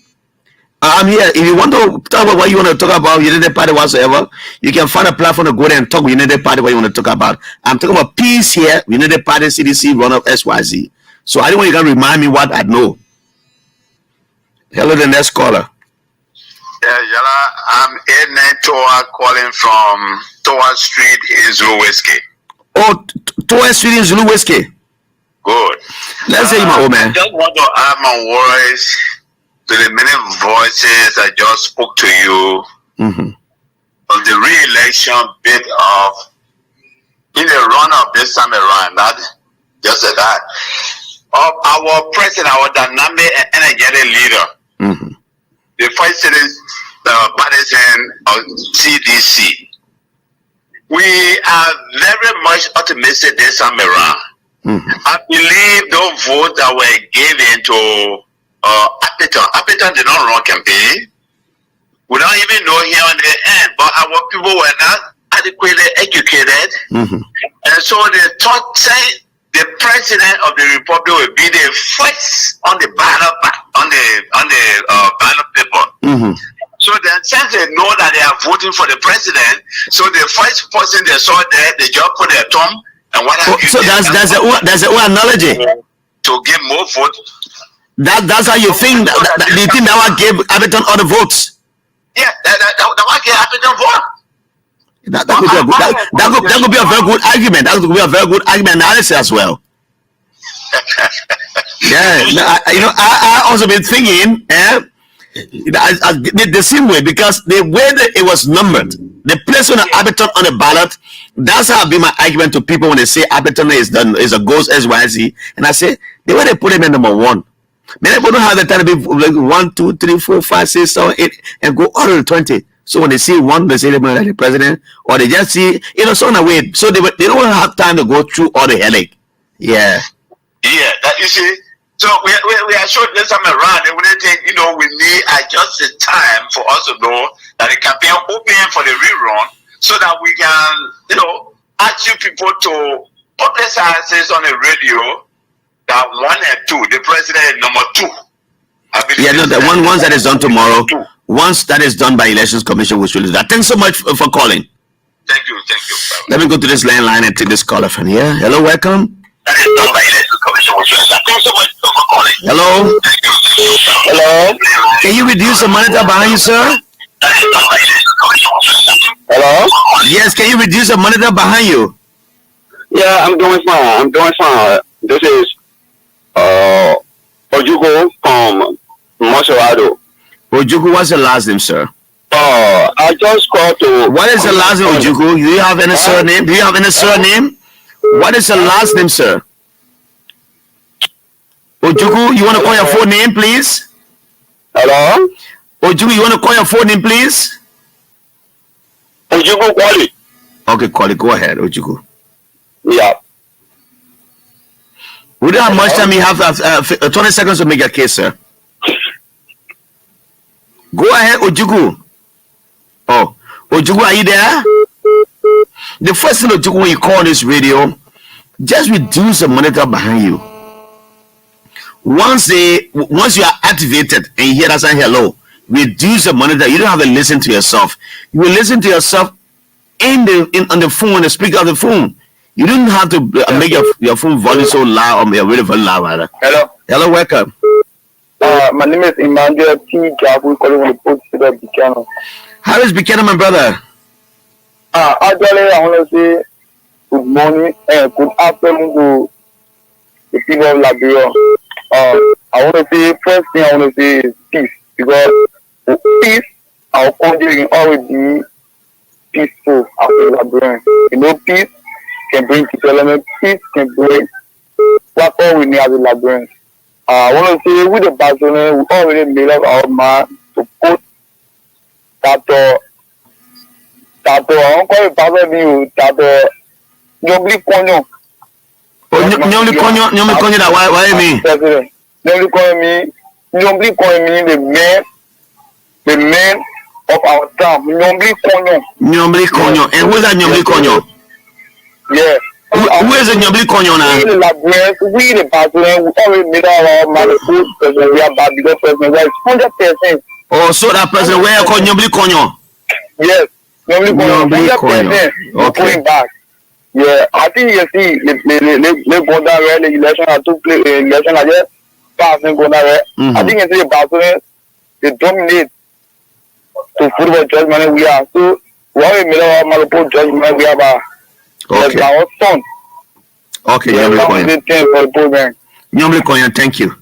I'm here. If you want to talk about what you want to talk about, United Party whatsoever, you can find a platform to go there and talk with United Party what you want to talk about. I'm talking about peace here, United Party, CDC, run of XYZ. So I don't want you to remind me what I know. Hello, the next caller. Yeah, Yala, I'm A9 Toa calling from Toa Street in Zulu Whiskey. Oh, Toa Street in Zulu Whiskey. Good. Let's say my old man. I just want to add my voice to the many voices I just spoke to you on the re-election bit of in the run-up this time around. Not just that of our president, our dynamic and energetic leader, the first citizen partisan of CDC. We are very much optimistic this time around. I believe those votes that were given to Appleton did not run campaign. We don't even know here on the end, but our people were not adequately educated, and so they thought say the president of the republic will be the first on the ballot ballot paper. So then, since they know that they are voting for the president, so the first person they saw there, they just put their thumb and what have you. So that's the analogy to give more votes. That's how you think. Do you think that one gave Appleton all the votes? Yeah, that one gave Appleton vote. That could be a very good argument. That could be a very good argument analysis as well. Yeah, I also been thinking, the same way, because the way that it was numbered, the placement of Appleton on the ballot, that's how I be my argument to people when they say Appleton is a ghost SYZ, and I say the way they put him in number one. Many people don't have the time to be like 1, 2, 3, 4, 5, 6, 7, 8, and go all to 20. So when they see one, they say they're like the president, or they just see, some way. So they don't have time to go through all the headache. Yeah. Yeah, that you see. So we are sure this time around, they wouldn't think, we need just the time for us to know that the campaign open for the rerun, so that we can, ask you people to publicize this on the radio. That 1 and 2, the president is number 2. The once that is done tomorrow, once that is done by Elections Commission, we should do that. Thanks so much for calling. Thank you. Let me go to this landline and take this caller from here. Hello, welcome. That is done by Elections Commission, we should do that. Thanks so much for calling. Hello. Hello. Can you reduce the monitor behind you, sir? That is done by Elections Commission, we should do that. Hello. Yes, can you reduce the monitor behind you? Yeah, I'm doing fine. This is Ojugo from Maserado. Ojugo, what's the last name, sir? I just called to. What is the last name, Ojugo? Do you have any surname? What is the last name, sir? Ojugo, you want to call your full name, please? Hello? Ojugo, you want to call your full name, please? Ojugo Kwali. Okay, Kwali, go ahead, Ojugo. Yeah. We don't have much time. You have 20 seconds to make your case, sir. Go ahead, Ojugu. Oh, Ojugu, are you there? The first thing, Ojugu, when you call this radio, just reduce the monitor behind you. Once you are activated and you hear that saying hello, reduce the monitor. You don't have to listen to yourself. You will listen to yourself on the phone, the speaker of the phone. You didn't have to make your phone volume so loud, or really very loud, rather. Hello, welcome. My name is Emmanuel T. Jabu, calling from the Port City of Buchanan. How is Buchanan, my brother? Actually, I want to say good morning and good afternoon to the people of Liberia. I want to say, first thing I want to say is peace, because peace our country can always be peaceful after Liberians. You know, peace can bring development, peace can bring what all we need as Liberians. I want to say with the Barcelona, we already made up our mind to put that I don't call it Barcelona, that Nyomli Konyo. Nyomli Konyo, that why you mean? Nyomli Konyo, the man of our town. Nyomli Konyo. Nyomli Konyo. And who is that Nyomli Konyo? Yeah. Who is the Nyomli Konyo now? We the Barcelona, we already made our mind to put person. We are bad because person. We are 100%. Oh, so that person where you call Nyomli Konyo? Yes. Nyomli Konyo. Okay. Going back. Yeah, I think you see, they go down there, the election I took place, election I just passed and go down there. I think you see Barcelona, they dominate to football judgment we are. So, we are in the middle of Malapo judgment we have okay. Our son. Okay, Nyomli Konyo, thank you.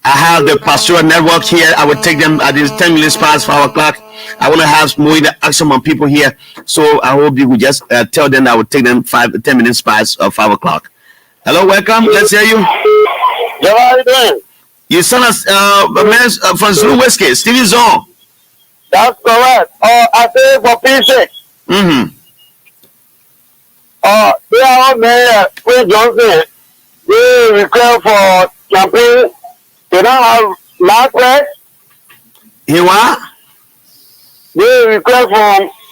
I have the pastoral network here. I will take them at these 10 minutes past 5 o'clock. I want to have more interaction on people here. So I hope you would just tell them I will take them 10 minutes past 5 o'clock. Hello, welcome. Let's hear you. Yeah, how are you doing? You son us a man from Zulu Whiskey, Stevie Zone. That's correct. I say for peace sake. They are all men, Queen Johnson. They request for campaign. They don't have last words. You what? They request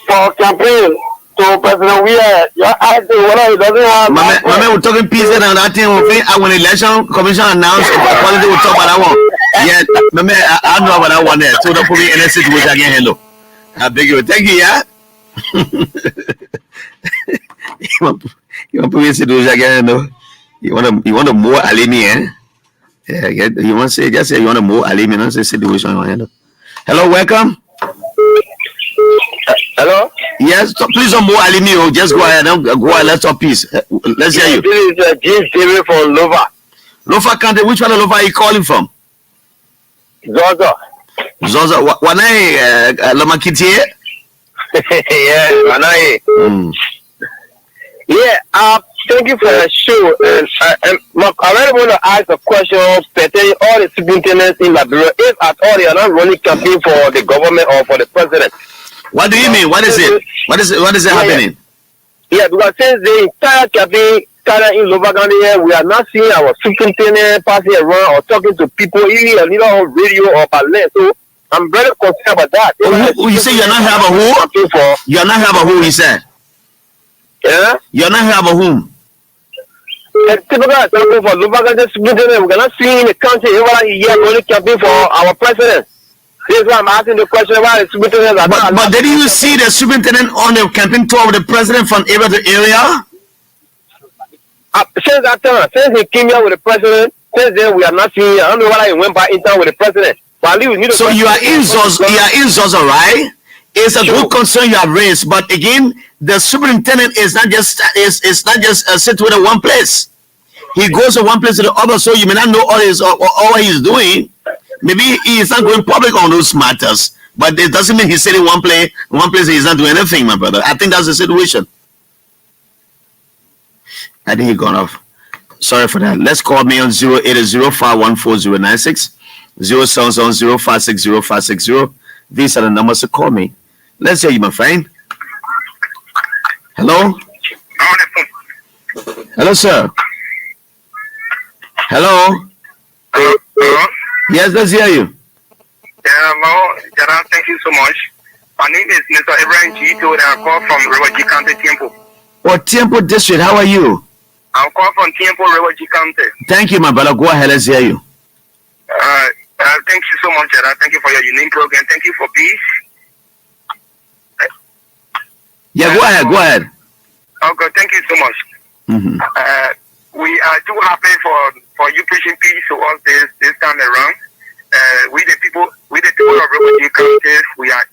for campaign to President Weir. You ask him whether he doesn't have. My man, we're talking peace and that thing. When election commission announced quality, we'll talk about that one. Yeah, my man, I know about that one there. So don't put me in a situation I can handle. I beg you. Thank you, yeah. You want to put me in a situation I can handle? You want to more alimi, eh? Yeah, you want to say, just say you want to more alimi, not say situation you want to handle. Hello, welcome. Hello? Yes, please don't more alimi. Just go ahead. Don't go ahead. Let's talk peace. Let's hear you. This is James David from Lova. Lofa County. Which one of Lofa are you calling from? Zozo. Zozo. Wanai Lamakiti? Yeah, Wanai. Yeah, thank you for the show. And I really want to ask a question pertaining all the superintendents in Liberia. If at all they are not running campaign for the government or for the president. What do you mean? What is it? What is it happening? Yeah, because since the entire campaign started in Lobaganda here, we are not seeing our superintendent passing around or talking to people, even a little on radio or by land. So I'm very concerned about that. You say you're not have a who? You're not have a who, he said. Yeah? You're not have a whom? Typical example for Lobaganda superintendent, we cannot see in the country every year running campaign for our president. This is why I'm asking the question about the superintendent. But did you see the superintendent on the campaign tour with the president from area to area? Since that time, since he came here with the president, since then we are not seeing. I don't know whether he went by in town with the president. But we need so you are in Zozo, right? It's a good concern you have raised, but again, the superintendent is not just situated in one place. He goes from one place to the other, so you may not know all he's doing. Maybe he is not going public on those matters, but it doesn't mean he's sitting one place he's not doing anything, my brother. I think that's the situation. I think he gone off. Sorry for that. Let's call me on 080-514-096, 070-560-560. These are the numbers to call me. Let's hear you, my friend. Hello? Hello, sir. Hello? Hello? Yes, let's hear you. Yeah, hello. Gerard, thank you so much. My name is Mr. Abraham Gito, and I call from River County, Tiempo. Oh, Tiempo District, how are you? I'm calling from Tiempo, River County. Thank you, my brother. Go ahead, let's hear you. Thank you so much, Gerard. Thank you for your unique program. Thank you for peace. Yeah, go ahead. Okay, thank you so much. We are too happy for you preaching peace to us this time around. We the people of River County, we are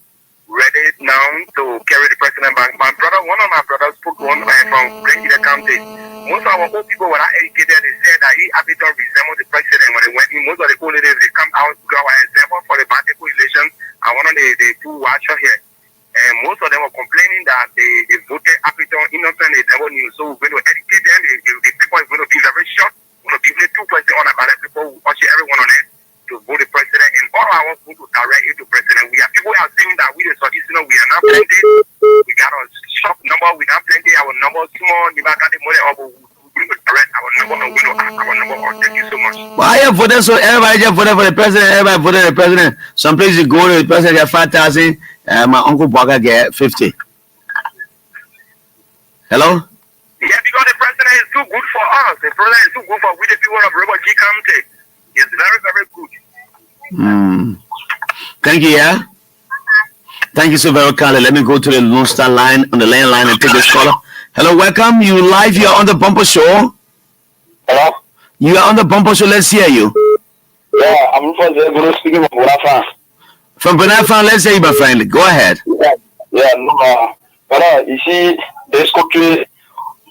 ready now to carry the president back. One of my brothers spoke from Great County. most of our old people were not educated. They said that he Abidjan resembled the president when they went in. Most of the old ladies, they come out to give our example for the Banteko election. And one of the two watchers here. And most of them were complaining that they voted Abidjan innocent. They never knew. So we're going to educate them. The people is going to be very short. We're going to give them 2 questions on about it. People who watch everyone on it to vote the president. And all our vote to direct it to president. We have people who are saying that we the Southeastern, we are not plenty. We got a short number. We not plenty. Our number small. We got the money. We will direct our number. And we don't ask our number. Thank you so much. Well, I have voted, so everybody just voted for the president. Everybody voted for the president. Some places you go to, the president get 5,000. My uncle Baka get 50. Hello? Yeah, because the president is too good for us. The president is too good for we the people of Robert G. County. It's very, very good. Thank you, yeah? Thank you so very much, Carly. Let me go to the Lone Star line, on the landline, and take this caller. Hello, welcome. You live here on the Bumper Show. Hello? You are on the Bumper Show. Let's hear you. Yeah, I'm from the speaking of Bonafan. From Bonafan, let's hear you, my friend. Go ahead. Yeah, no, but you see, this country,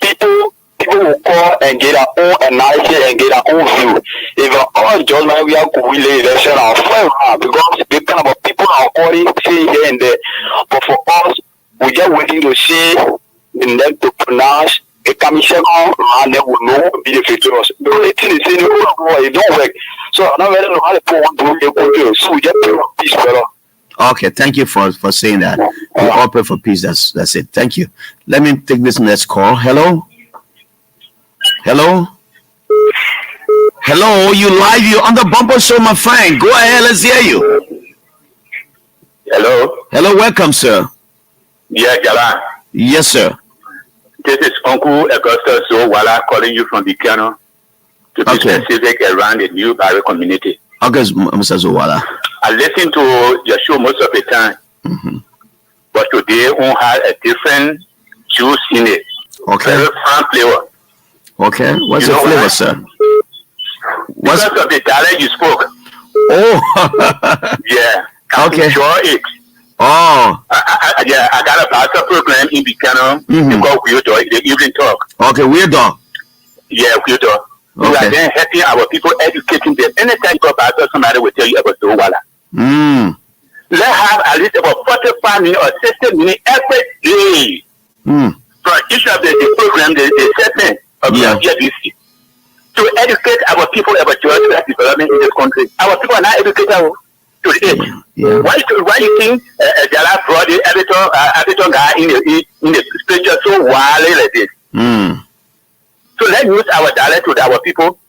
people will call and get our own analysis and get our own view. If all judgment we are going to election are fair, because the kind of people are already saying here and there. But for us, we just waiting to see the next to pronounce a commission and then we know be the victorious. The only thing is saying it don't work. So I don't really know how to put one to the so we just pray for peace, brother. Okay, thank you for saying that. We all pray for peace. That's it. Thank you. Let me take this next call. Hello? Hello? Hello, you live, you on the Bumper Show, my friend. Go ahead, let's hear you. Hello? Hello, welcome, sir. Yeah, Jala. Yes, sir. This is Uncle Augustus Owala calling you from Bikano to be specific around the new Barry community. Okay, Mr. Zowala. I listen to your show most of the time, but today we had a different juice in it. Okay. Very fun flavor. Okay, what's the flavor, sir? Because of the dialect you spoke. Oh. Yeah. Okay. Enjoy it. Oh. I got a pastor program in Bikano. Called Weird Dog, the evening talk. Okay, Weird Dog. Yeah, Weird Dog. We are then helping our people, educating them. Anytime you go back, somebody will tell you about the Owala. Let's have at least about 45 minutes or 60 minutes every day from each of the program, the segment of the Elbc to educate our people about justice development in this country. Our people are not educated to the age. Yeah. Why you think Jala brought the editor guy in the picture so wildly like this? So let's use our dialect to our people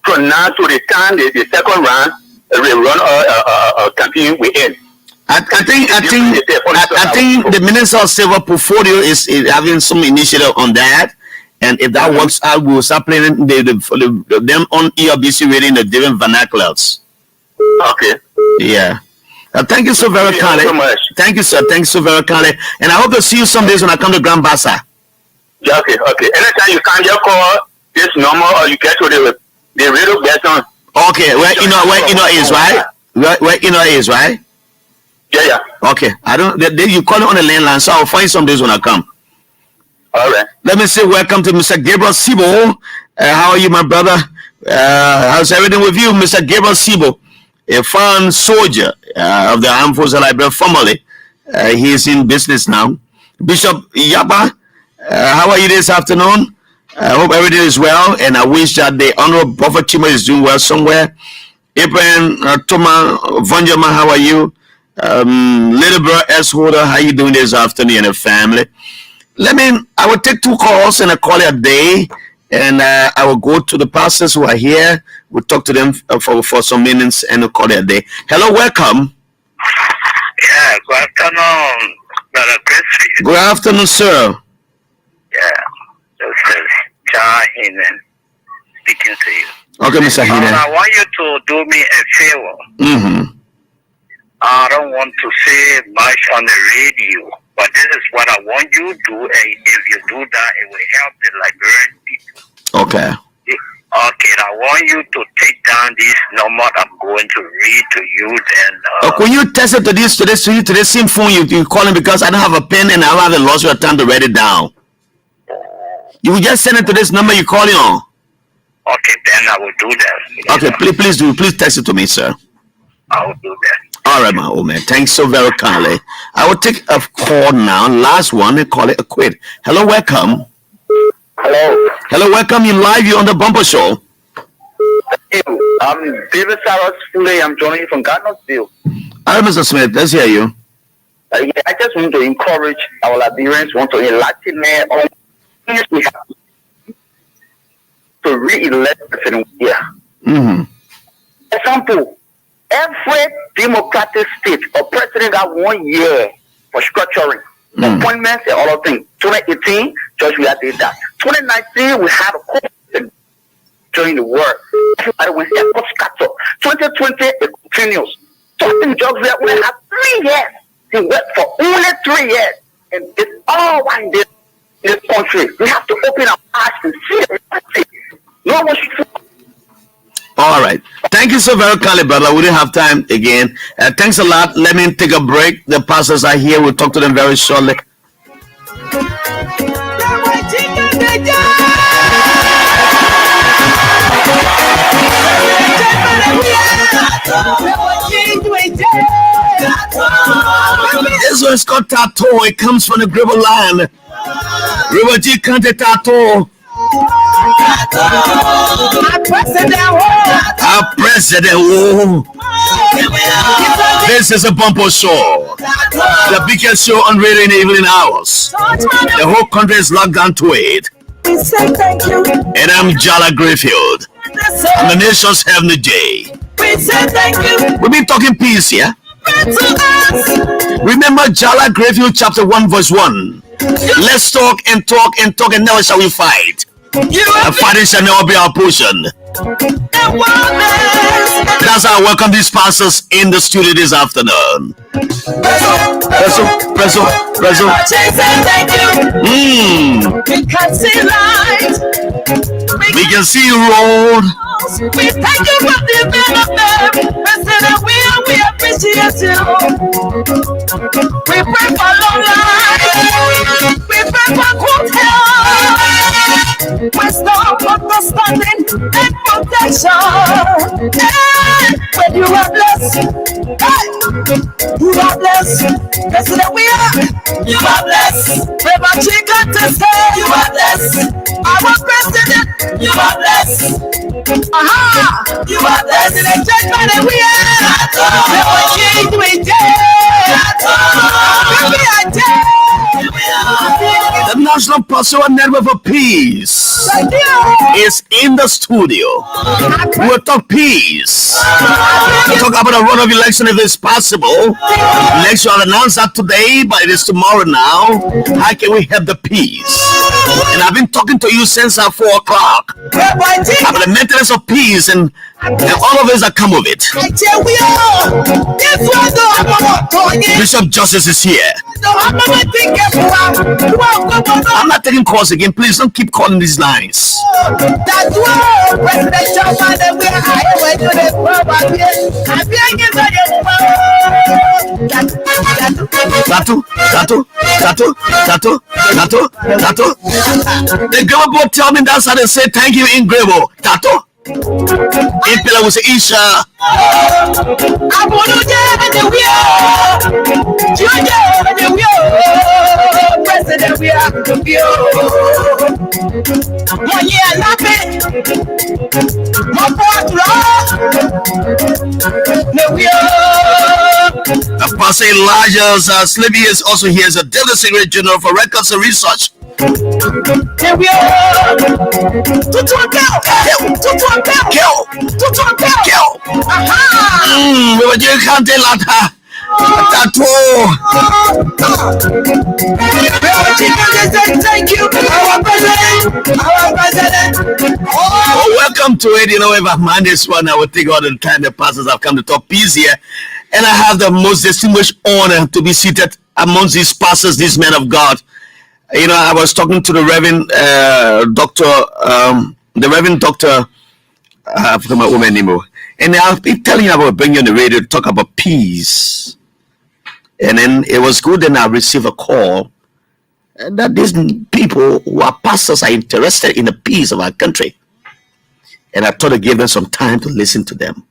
from now to the time the second round we run a campaign we end. I think the Minister of Civil Portfolio is having some initiative on that, and if that works out, we will start playing them on Elbc reading the different vernaculars. Okay. Yeah. Thank you so very kindly. So much. Thank you, sir. Thanks so very kindly, and I hope to see you some days when I come to Grand Bassa. Yeah, okay. Anytime you can just call this number or you get to the radio station. Okay, where is, right? Where is, right? Yeah. Okay. You call it on the landline, so I'll find some days when I come. All right. Let me say welcome to Mr. Gabriel Sibo. How are you, my brother? How's everything with you, Mr. Gabriel Sibo? A fine soldier of the Armed Forces of Liberia family. He is in business now. Bishop Yaba, how are you this afternoon? I hope everything is well, and I wish that the Honorable Prophet Chima is doing well somewhere. Abraham Toma Vanjama, how are you? Little bro S. Holder, how you doing this afternoon and the family? I will take 2 calls and a call a day, and I will go to the pastors who are here. We'll talk to them for some minutes and a call a day. Hello, welcome. Yeah, good afternoon, Brother Chris. Good afternoon, sir. Yeah, this is John Heenan speaking to you. Okay, Mr. Heenan. I want you to do me a favor. I don't want to say much on the radio, but this is what I want you to do, and if you do that, it will help the Liberian people. Okay. Okay, I want you to take down this number I'm going to read to you. Then. When you test it to the same phone you calling, because I don't have a pen and I don't have a luxury of time to write it down. You will just send it to this number you're calling on. Okay, then I will do that. Okay, please do. Please text it to me, sir. I will do that. All right, my old man. Thanks so very kindly. I will take a call now. Last one and call it a quit. Hello, welcome. Hello. Hello, welcome. You live. You on the Bumper Show. Thank you. I'm David Saros Fule. I'm joining you from Gardnersville. All right, Mr. Smith. Let's hear you. Yeah, I just want to encourage our Liberians, want to elect on things we have to re-elect President here. Mm-hmm. Example, every democratic state or president got 1 year for structuring, appointments and all of things. 2018, George Weah did that. 2019, we had a COVID during the war. Everybody went there, scatter. 2020, it continues. So I think George Weah only had 3 years. He worked for only 3 years. And it's all in this country. We have to open our eyes and see the reality. No one should. All right. Thank you so very kindly, brother. We don't have time again. Thanks a lot. Let me take a break. The pastors are here. We'll talk to them very shortly. This one is called Tato. It comes from the Gribble land. River G Kante Tato. Our president. Oh. This is a Bumper Show. The biggest show on radio in the evening hours. The whole country is locked down to it. And I'm Jala Grayfield. I'm the nation's heavenly J. We've been talking peace here. Remember Jala Grayfield chapter 1 verse 1. Let's talk and talk and talk and never shall we fight. And fighting shall never be our portion. That's how I welcome these pastors in the studio this afternoon. Presso. We can see road. We thank you for the development. President, we appreciate you. We pray for long life. We pray for good health. Wisdom, understanding, and protection. And when you are blessed, hey, you are blessed. President, we are. You are blessed. Never chicken to say you are blessed. Our president, you are blessed. Aha! You are president, gentlemen, we are. Never change we The National Pastoral Network for Peace is in the studio. We'll talk peace. We'll talk about a run of election if it's possible. Election will announce that today, but it is tomorrow now. How can we have the peace? And I've been talking to you since 4 o'clock about the maintenance of peace and all of us that come with it. Bishop Justice is here. I'm not taking calls again. Please don't keep calling these lines. Tato. The Grebo tell me that's how they say thank you in Grebo. Tato. In Pila will say Isha. President, we are the view. 1 year laughing. My Pastor Elijah Slivy is also here as a Deputy Secretary General for Records and Research. Thank you, our president. Welcome to it. You know, if I'm on this one, I would take all the time the pastors have come to talk peace here. And I have the most distinguished honor to be seated amongst these pastors, these men of God. You know, I was talking to the Reverend Doctor, I forgot my woman anymore. And I'll be telling you about bringing you on the radio to talk about peace. And then it was good, and I received a call that these people who are pastors are interested in the peace of our country. And I thought to give them some time to listen to them.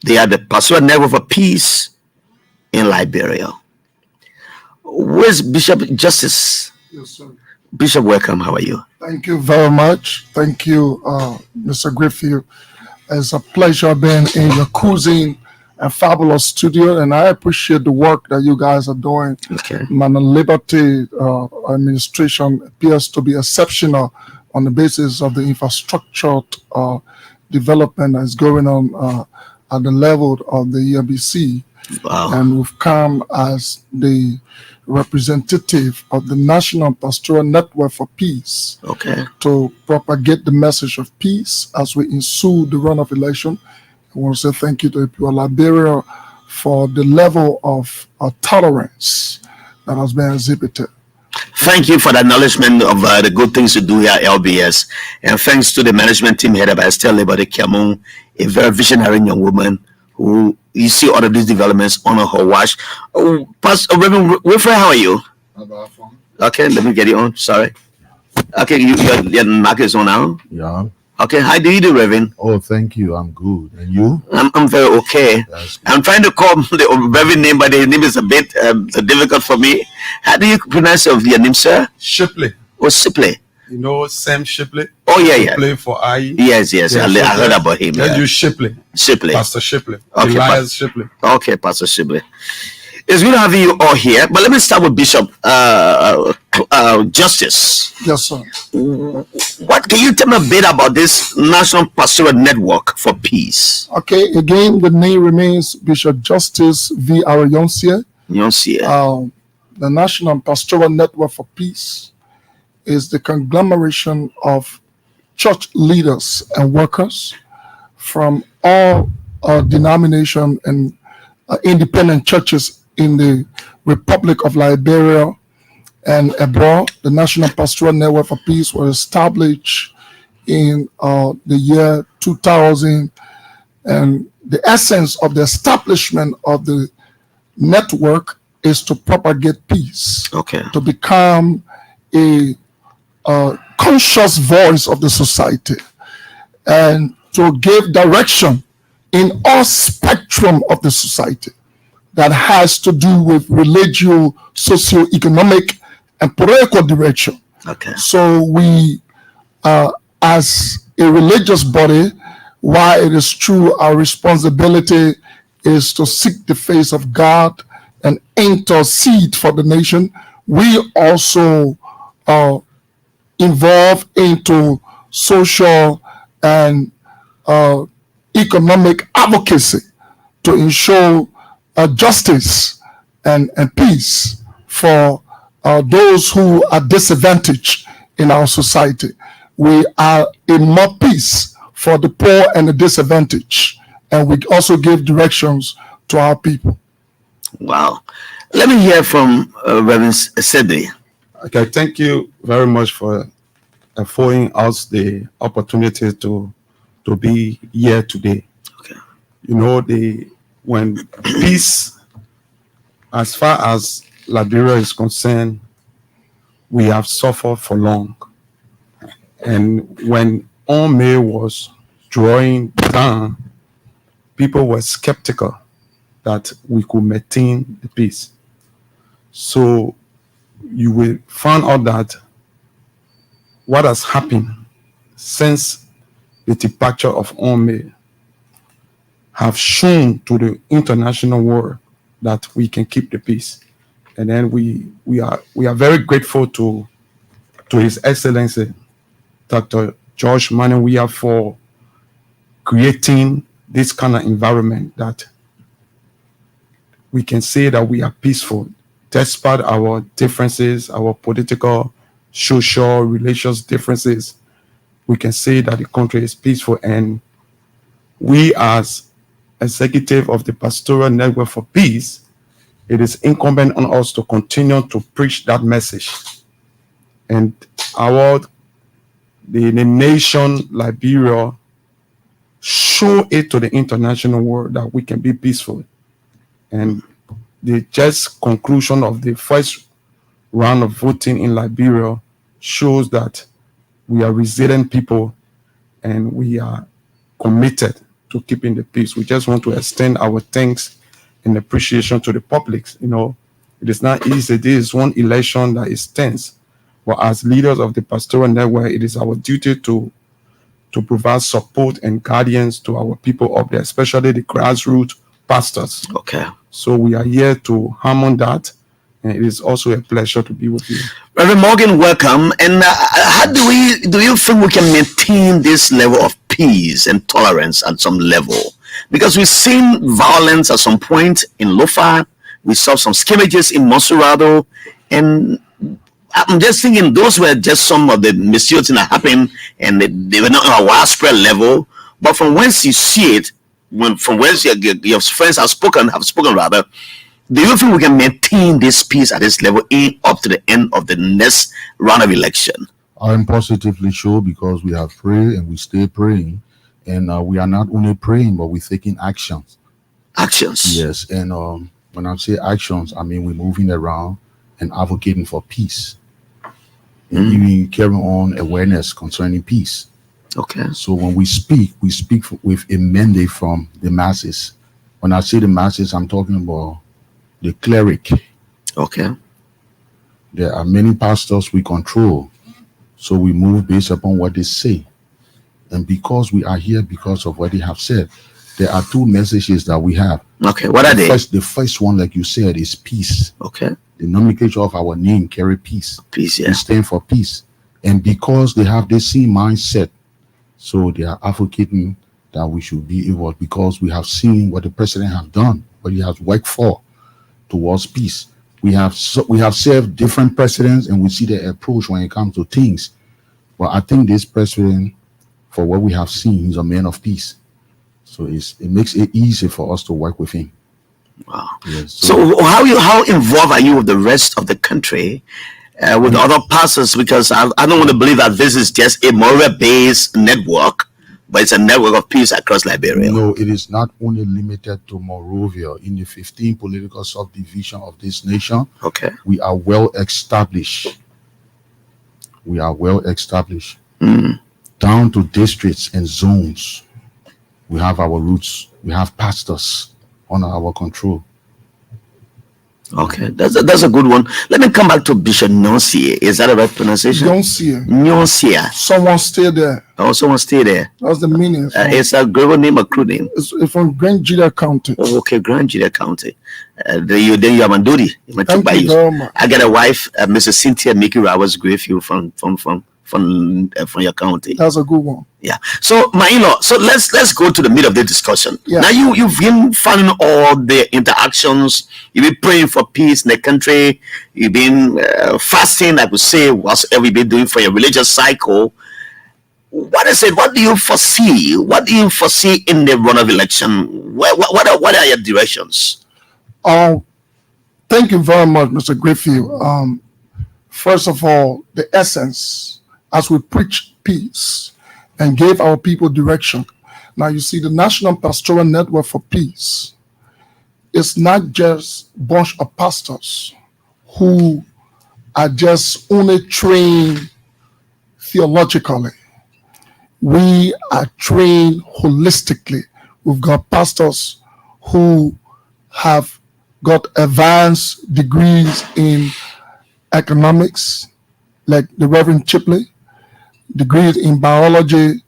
They are the pastoral network for peace in Liberia. Where's Bishop Justice? Yes, sir. Bishop, welcome. How are you? Thank you very much. Thank you, Mr. Griffith. It's a pleasure being in your cuisine and fabulous studio, and I appreciate the work that you guys are doing. Okay. Man, Liberty administration appears to be exceptional on the basis of the infrastructure development that's going on at the level of the Elbc. Wow. And we've come as the representative of the National Pastoral Network for Peace to propagate the message of peace as we ensue the run of election. I want to say thank you to the people of Liberia for the level of tolerance that has been exhibited. Thank you for the acknowledgement of the good things you do here at LBS. And thanks to the management team headed by Estelle Liberty Kiamun, a very visionary young woman who you see all of these developments on her watch. Pastor Reverend Wilfred, how are you? Okay, let me get you on. Sorry. Okay, your mic is on now. Yeah. Okay, how do you do, Reverend? Oh, thank you. I'm good. And you? I'm very okay. I'm trying to call the Reverend name, but the name is a bit difficult for me. How do you pronounce your name, sir? Shipley. Oh, Shipley. You know Sam Shipley? Oh, yeah. Play for IE. Yes. I heard about him. Then you Shipley. Pastor Shipley. Okay, Elias Shipley. Okay, Pastor Shipley. It's good having you all here, but let me start with Bishop Justice. Yes, sir. What can you tell me a bit about this National Pastoral Network for Peace? Okay, again, the name remains Bishop Justice V. Arayonsia. The National Pastoral Network for Peace is the conglomeration of church leaders and workers from all denomination and independent churches in the Republic of Liberia and abroad. The National Pastoral Network for Peace was established in the year 2000, and the essence of the establishment of the network is to propagate peace, to become a conscious voice of the society, and to give direction in all spectrum of the society that has to do with religious, socio-economic, and political direction. So we, as a religious body, while it is true our responsibility is to seek the face of God and intercede for the nation, we also involve into social and economic advocacy to ensure justice and peace for those who are disadvantaged in our society. We are in more peace for the poor and the disadvantaged, and we also give directions to our people. Wow. Let me hear from Reverend Sede. Okay, thank you very much for affording us the opportunity to be here today. You know, when peace, as far as Liberia is concerned, we have suffered for long. And when Ome was drawing down, people were skeptical that we could maintain the peace. So you will find out that what has happened since the departure of Ome have shown to the international world that we can keep the peace. And then we are very grateful to His Excellency Dr. George Manawia for creating this kind of environment that we can say that we are peaceful despite our differences, our political, social, religious differences. We can say that the country is peaceful, and we as executive of the Pastoral Network for Peace, it is incumbent on us to continue to preach that message. And the nation Liberia show it to the international world that we can be peaceful. And the just conclusion of the first round of voting in Liberia shows that we are resilient people and we are committed to keeping the peace. We just want to extend our thanks and appreciation to the public. You know, it is not easy. This is one election that is tense. But as leaders of the pastoral network, it is our duty to provide support and guidance to our people up there, especially the grassroots pastors. Okay. So we are here to harmon that, and it is also a pleasure to be with you. Reverend Morgan, welcome. And how do you think we can maintain this level of peace and tolerance at some level? Because we've seen violence at some point in Lofa, we saw some skirmishes in Monserrado, and I'm just thinking those were just some of the mistakes that happened, and they were not on a widespread level. But from whence you see it, from whence your friends have spoken rather, do you think we can maintain this peace at this level up to the end of the next round of election? I'm positively sure, because we have prayed and we stay praying, and we are not only praying, but we're taking actions. Actions. Yes, and when I say actions, I mean we're moving around and advocating for peace, and even carrying on awareness concerning peace. Okay. So when we speak with a mandate from the masses. When I say the masses, I'm talking about the cleric. Okay. There are many pastors we control, so we move based upon what they say. And because we are here because of what they have said, there are two messages that we have. Okay, what are they? The first one, like you said, is peace. Okay. The nomenclature of our name carry peace. Peace, yeah. We stand for peace. And because they have the same mindset, so they are advocating that we should be able, because we have seen what the president has done, what he has worked for towards peace. We have served different presidents, and we see their approach when it comes to things. But I think this president, for what we have seen, he's a man of peace. So it makes it easy for us to work with him. Wow. Yes, so how involved are you with the rest of the country, with other pastors? Because I don't want to believe that this is just a Moria-based network, but it's a network of peace across Liberia. No, it is not only limited to Monrovia. In the 15 political subdivision of this nation, okay, we are well established. We are well established. Down to districts and zones. We have our roots. We have pastors under our control. Okay, that's a good one. Let me come back to Bishop Nonsier. Is that a right pronunciation? Nonsier. Someone stay there. Oh, someone stay there. That's the meaning. It's a Gregor name, a crew name. It's from Grand Julia County. Oh, okay, Grand Julia County. Then you have Manduri. Thank you very much. I got a wife, Mrs. Cynthia Mickey Rowers Grayfield from your county. That's a good one. Yeah. So my in-law. So let's go to the middle of the discussion. Yeah. Now you've been following all the interactions. You've been praying for peace in the country. You've been fasting, I would say, whatever you've been doing for your religious cycle. What is it? What do you foresee? What do you foresee in the runoff election? What are your directions? Thank you very much, Mr. Grayfield. First of all, the essence, as we preach peace and gave our people direction. Now you see, the National Pastoral Network for Peace is not just a bunch of pastors who are just only trained theologically. We are trained holistically. We've got pastors who have got advanced degrees in economics, like the Reverend Chipley, degrees in biology,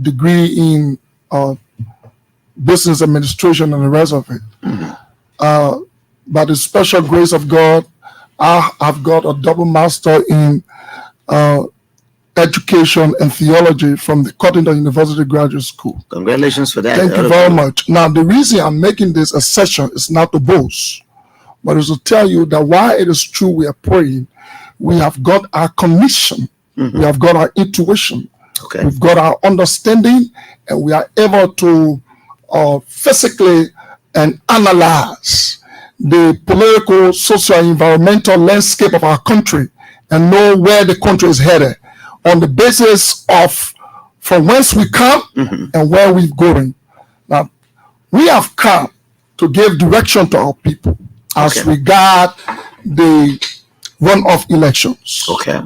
degree in business administration, and the rest of it. By the special grace of God, I've got a double master in education and theology from the Cottington University Graduate School. Congratulations for that. Thank you very much. Now, the reason I'm making this a session is not to boast, but it's to tell you that while it is true we are praying, we have got our commission, we have got our intuition, we've got our understanding, and we are able to physically and analyze the political, social, environmental landscape of our country and know where the country is headed on the basis of from whence we come and where we're going. Now, we have come to give direction to our people as regard the runoff elections. Okay.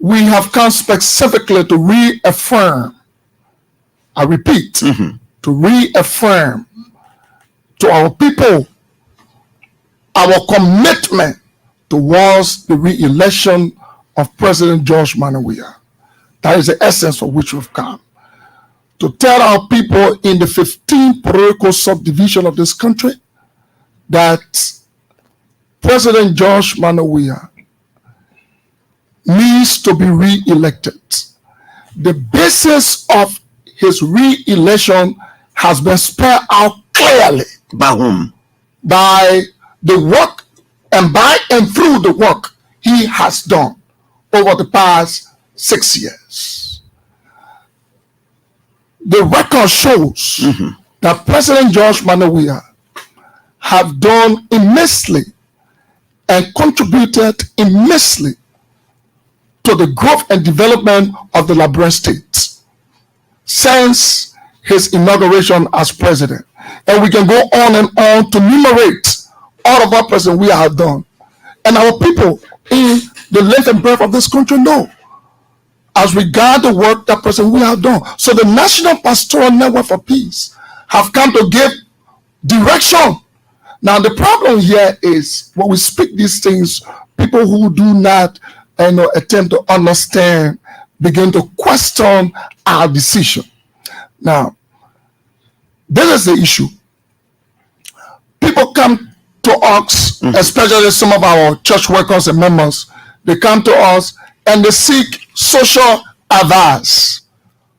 We have come specifically to reaffirm, I repeat, to reaffirm to our people our commitment towards the re-election of President George Manawia. That is the essence for which we've come. To tell our people in the 15 political subdivision of this country that President George Manawia needs to be re-elected. The basis of his re-election has been spelled out clearly. By whom? By the work and by and through the work he has done over the past 6 years. The record shows that President George Manawia have done immensely and contributed immensely to the growth and development of the Liberian state since his inauguration as president. And we can go on and on to enumerate all of our president we have done. And our people in the length and breadth of this country know as regard the work that president we have done. So the National Pastoral Network for Peace have come to give direction. Now the problem here is when we speak these things, people who do not attempt to understand begin to question our decision. Now, this is the issue. People come to us, especially some of our church workers and members, they come to us and they seek social advice.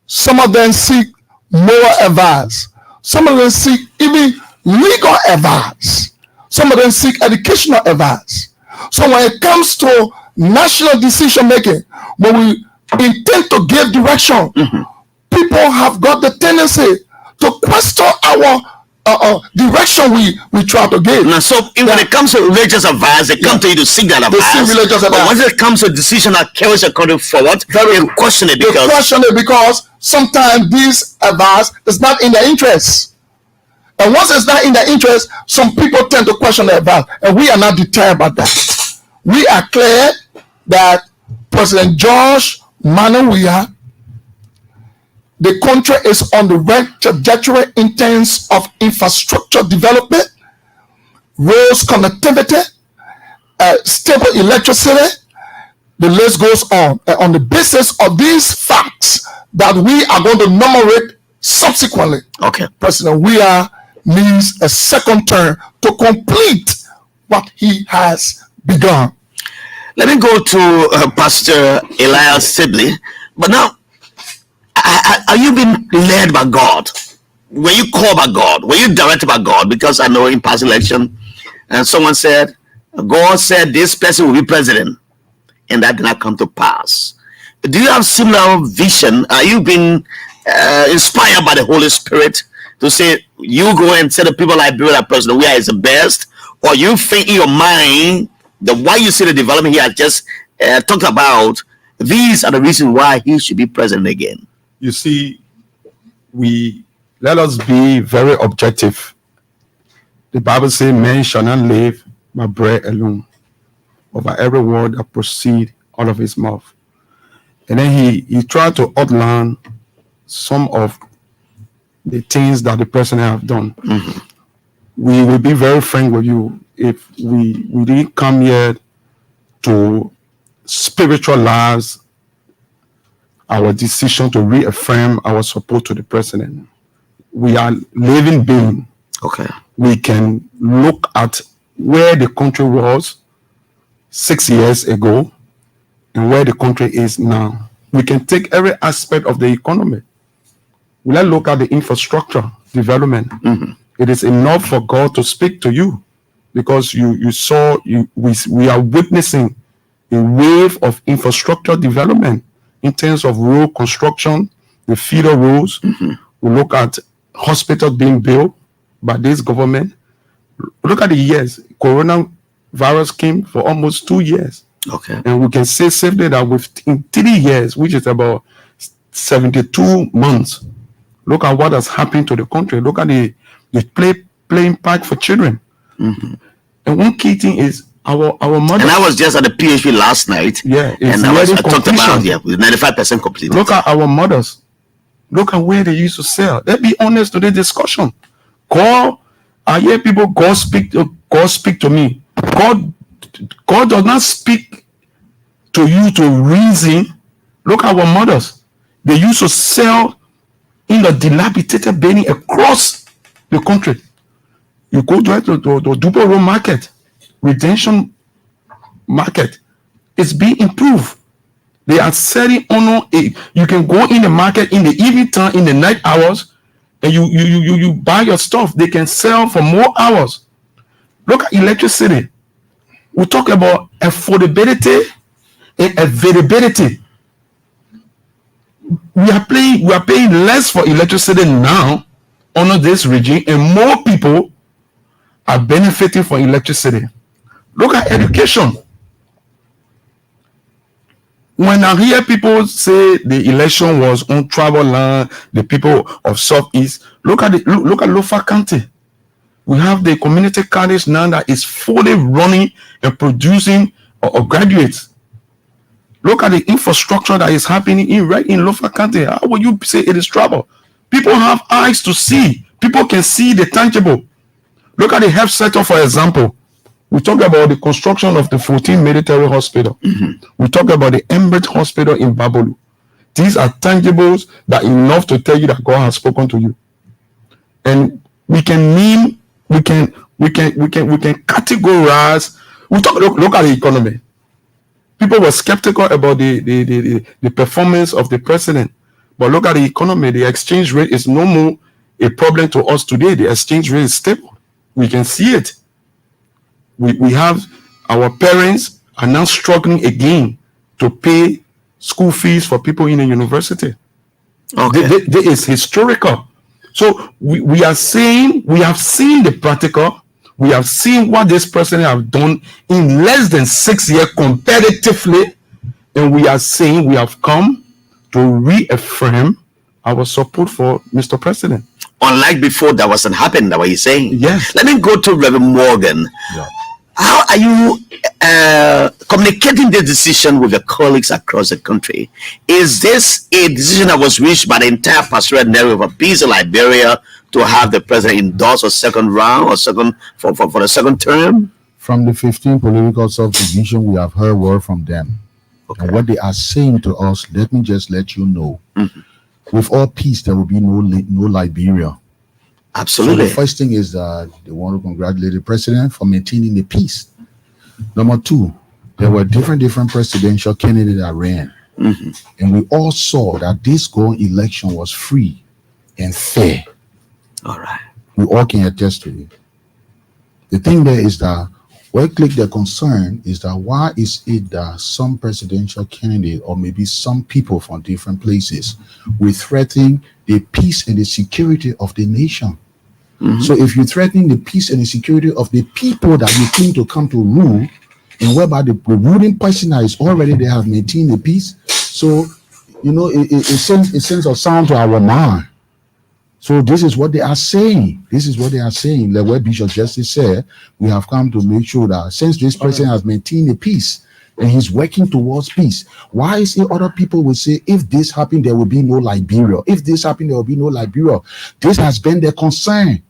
Some of them seek moral advice. Some of them seek even legal advice. Some of them seek educational advice. So when it comes to national decision making, when we intend to give direction, people have got the tendency to question our direction we try to give. Now, so when it comes to religious advice, they come to you to seek that advice. They seek religious advice. But when it comes to decision that carries a country forward, they question it because sometimes this advice is not in their interest. And once it's not in their interest, some people tend to question the advice. And we are not deterred by that. We are clear that President George Manawia, the country is on the right trajectory in terms of infrastructure development, roads connectivity, stable electricity. The list goes on. And on the basis of these facts that we are going to enumerate subsequently, President Weah needs a second term to complete what he has begun. Let me go to Pastor Elias Sibley. But now, are you being led by God? Were you called by God? Were you directed by God? Because I know in past election, and someone said, God said this person will be president, and that did not come to pass. Do you have similar vision? Are you being inspired by the Holy Spirit to say, you go and say to people like President Weah is the best? Or you think in your mind that why you see the development he has just talked about, these are the reasons why he should be president again? You see, let us be very objective. The Bible says, man shall not live by bread alone, but by every word that proceeds out of his mouth. And then he tried to outline some of the things that the president have done. We will be very frank with you. If we didn't come here to spiritualize our decision to reaffirm our support to the president. We are living being. We can look at where the country was 6 years ago and where the country is now. We can take every aspect of the economy. Let's look at the infrastructure development. It is enough for God to speak to you because we are witnessing a wave of infrastructure development in terms of road construction, the feeder roads. We look at hospitals being built by this government. Look at the years. Coronavirus came for almost 2 years. And we can say safely that within 3 years, which is about 72 months, look at what has happened to the country. Look at the playing park for children. And one key thing is our mother. And I was just at the PHP last night. Yeah, and I talked about with 95% completed. Look at our mothers. Look at where they used to sell. Let's be honest to the discussion. God, I hear people. God speak to me. God does not speak to you to reason. Look at our mothers. They used to sell in the dilapidated building across the country. You go to Dubai Road Market, Redemption Market. It's being improved. They are selling on a. You can go in the market in the evening time, in the night hours, and you buy your stuff. They can sell for more hours. Look at electricity. We talk about affordability and availability. We are paying less for electricity now under this regime, and more people are benefiting from electricity. Look at education. When I hear people say the election was on tribal land, the people of Southeast, look at Lofa County. We have the community college now that is fully running and producing graduates. Look at the infrastructure that is happening right in Lofa County. How will you say it is trouble? People have eyes to see. People can see the tangible. Look at the health sector, for example. We talk about the construction of the 14 military hospital. Mm-hmm. We talk about the Elbc hospital in Babolu. These are tangibles that enough to tell you that God has spoken to you. And we can categorize. Look at the economy. People were skeptical about the performance of the president. But look at the economy. The exchange rate is no more a problem to us today. The exchange rate is stable. We can see it. We have our parents are now struggling again to pay school fees for people in the university. Okay. This is historical. So we are saying we have seen the practical. We have seen what this president have done in less than 6 years competitively, and we are saying we have come to reaffirm our support for Mr. President. Unlike before, that wasn't happening. That what you're saying? Yes. Let me go to Reverend Morgan. Yeah. How are you communicating this decision with your colleagues across the country? Is this a decision that was reached by the entire pastoral network of peace in Liberia to have the president endorse a second round or for the second term? From the 15 political subdivision, we have heard word from them. Okay. And what they are saying to us, let me just let you know. Mm-hmm. With all peace, there will be no Liberia. Absolutely. So the first thing is that they want to congratulate the president for maintaining the peace. Number two, there were different presidential candidates that ran. Mm-hmm. And we all saw that this going election was free and fair. All right. We all can attest to it. The thing there is that what click their concern is that why is it that some presidential candidate or maybe some people from different places will threaten the peace and the security of the nation? Mm-hmm. So if you're threatening the peace and the security of the people that you think to come to rule, and whereby the ruling person that is already they have maintained the peace, so it sends a sound to our mind. So this is what they are saying. This is what they are saying. Like what Bishop Justice said, we have come to make sure that since this person has maintained the peace and he's working towards peace, why is it other people will say, if this happened, there will be no Liberia. If this happened, there will be no Liberia. This has been their concern.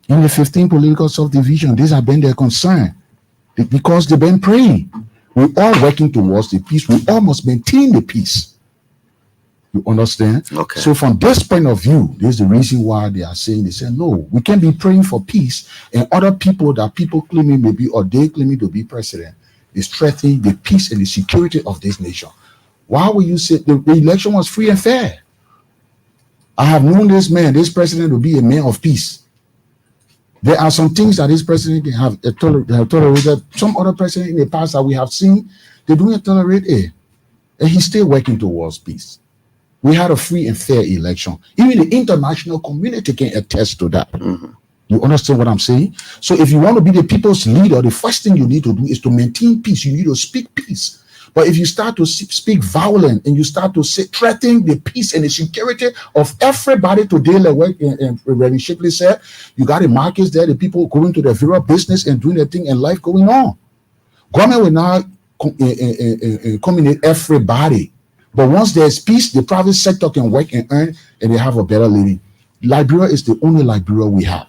In the 15 political subdivision, this has been their concern. Because they've been praying. We're all working towards the peace. We all must maintain the peace. You understand? Okay. So from this point of view, this is the reason why they are saying, they say, no, we can't be praying for peace. And other people that people claiming may be, or they claiming to be president, is threatening the peace and the security of this nation. Why would you say the election was free and fair? I have known this president to be a man of peace. There are some things that this president can have tolerated. Some other president in the past that we have seen, they don't tolerate it. And he's still working towards peace. We had a free and fair election. Even the international community can attest to that. Mm-hmm. You understand what I'm saying? So if you want to be the people's leader, the first thing you need to do is to maintain peace. You need to speak peace. But if you start to speak violent and you start to threaten the peace and the security of everybody today, like Reverend Shipley said, you got the markets there, the people going to their various business and doing their thing and life going on. Government will now accommodate everybody. But once there's peace, the private sector can work and earn and they have a better living. Liberia is the only Liberia we have.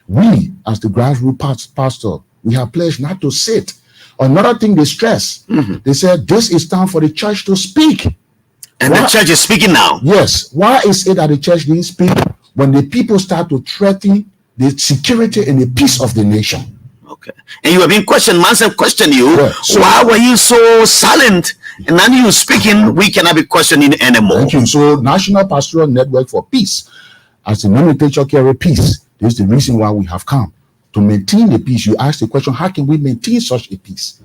We, as the grassroots pastor, we have pledged not to sit. Another thing they stress, they said this is time for the church to speak. And the church is speaking now. Yes. Why is it that the church didn't speak when the people start to threaten the security and the peace of the nation? Okay. And you have been questioned, man have questioned you. Yeah. So, why were you so silent? And now you speaking, we cannot be questioning anymore. Thank you. So National Pastoral Network for Peace, as the nomenclature carry peace, this is the reason why we have come. To maintain the peace, you ask the question, how can we maintain such a peace?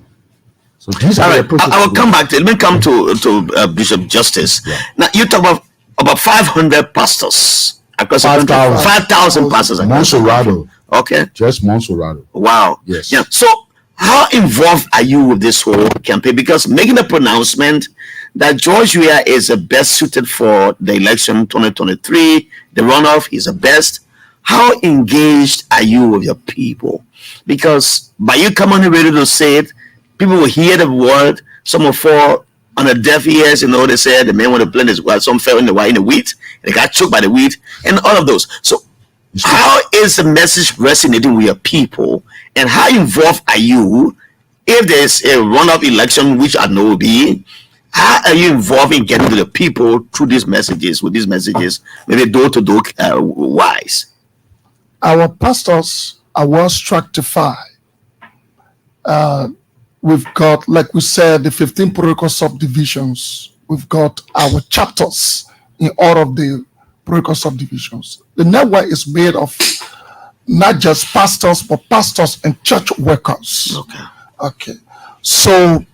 So these are all right, I will come back to, let me come to Bishop Justice. Yeah. Now you talk about 500 pastors across 5,000 pastors Monserrato. Okay. Just Monserrato. Wow. Yes. Yeah. So how involved are you with this whole campaign? Because making a pronouncement that George Weah is the best suited for the election 2023, the runoff, he's the best. How engaged are you with your people? Because by you coming on the radio to say it, people will hear the word. Some will fall on the deaf ears. They said the man want to plant his wife. Some fell in the wheat. They got choked by the wheat, and all of those. So, how is the message resonating with your people? And how involved are you if there's a runoff election, which I know will be? How are you involved in getting to the people through these messages? With these messages, maybe door to door wise. Our pastors are well stratified. We've got, like we said, the 15 protocol subdivisions. We've got our chapters in all of the protocol subdivisions. The network is made of not just pastors, but pastors and church workers. Okay. So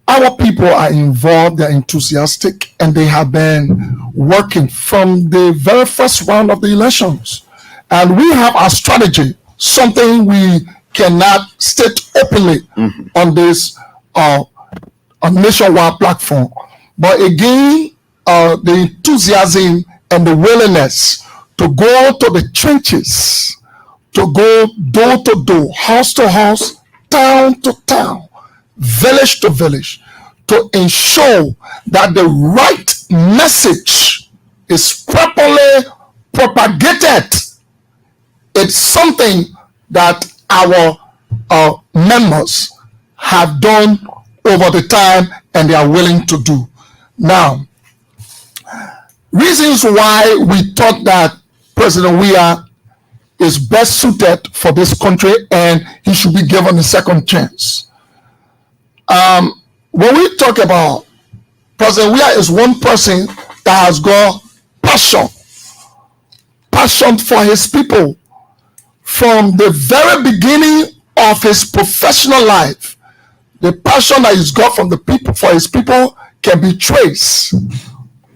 our people are involved, they're enthusiastic, and they have been working from the very first round of the elections. And we have our strategy, something we cannot state openly on this nationwide platform. But again, the enthusiasm and the willingness to go to the trenches, to go door to door, house to house, town to town, village to village, to ensure that the right message is properly propagated. It's something that our members have done over the time and they are willing to do. Now, reasons why we thought that President Weah is best suited for this country and he should be given a second chance. When we talk about President Weah is one person that has got passion for his people. From the very beginning of his professional life, the passion that he's got from the people for his people can be traced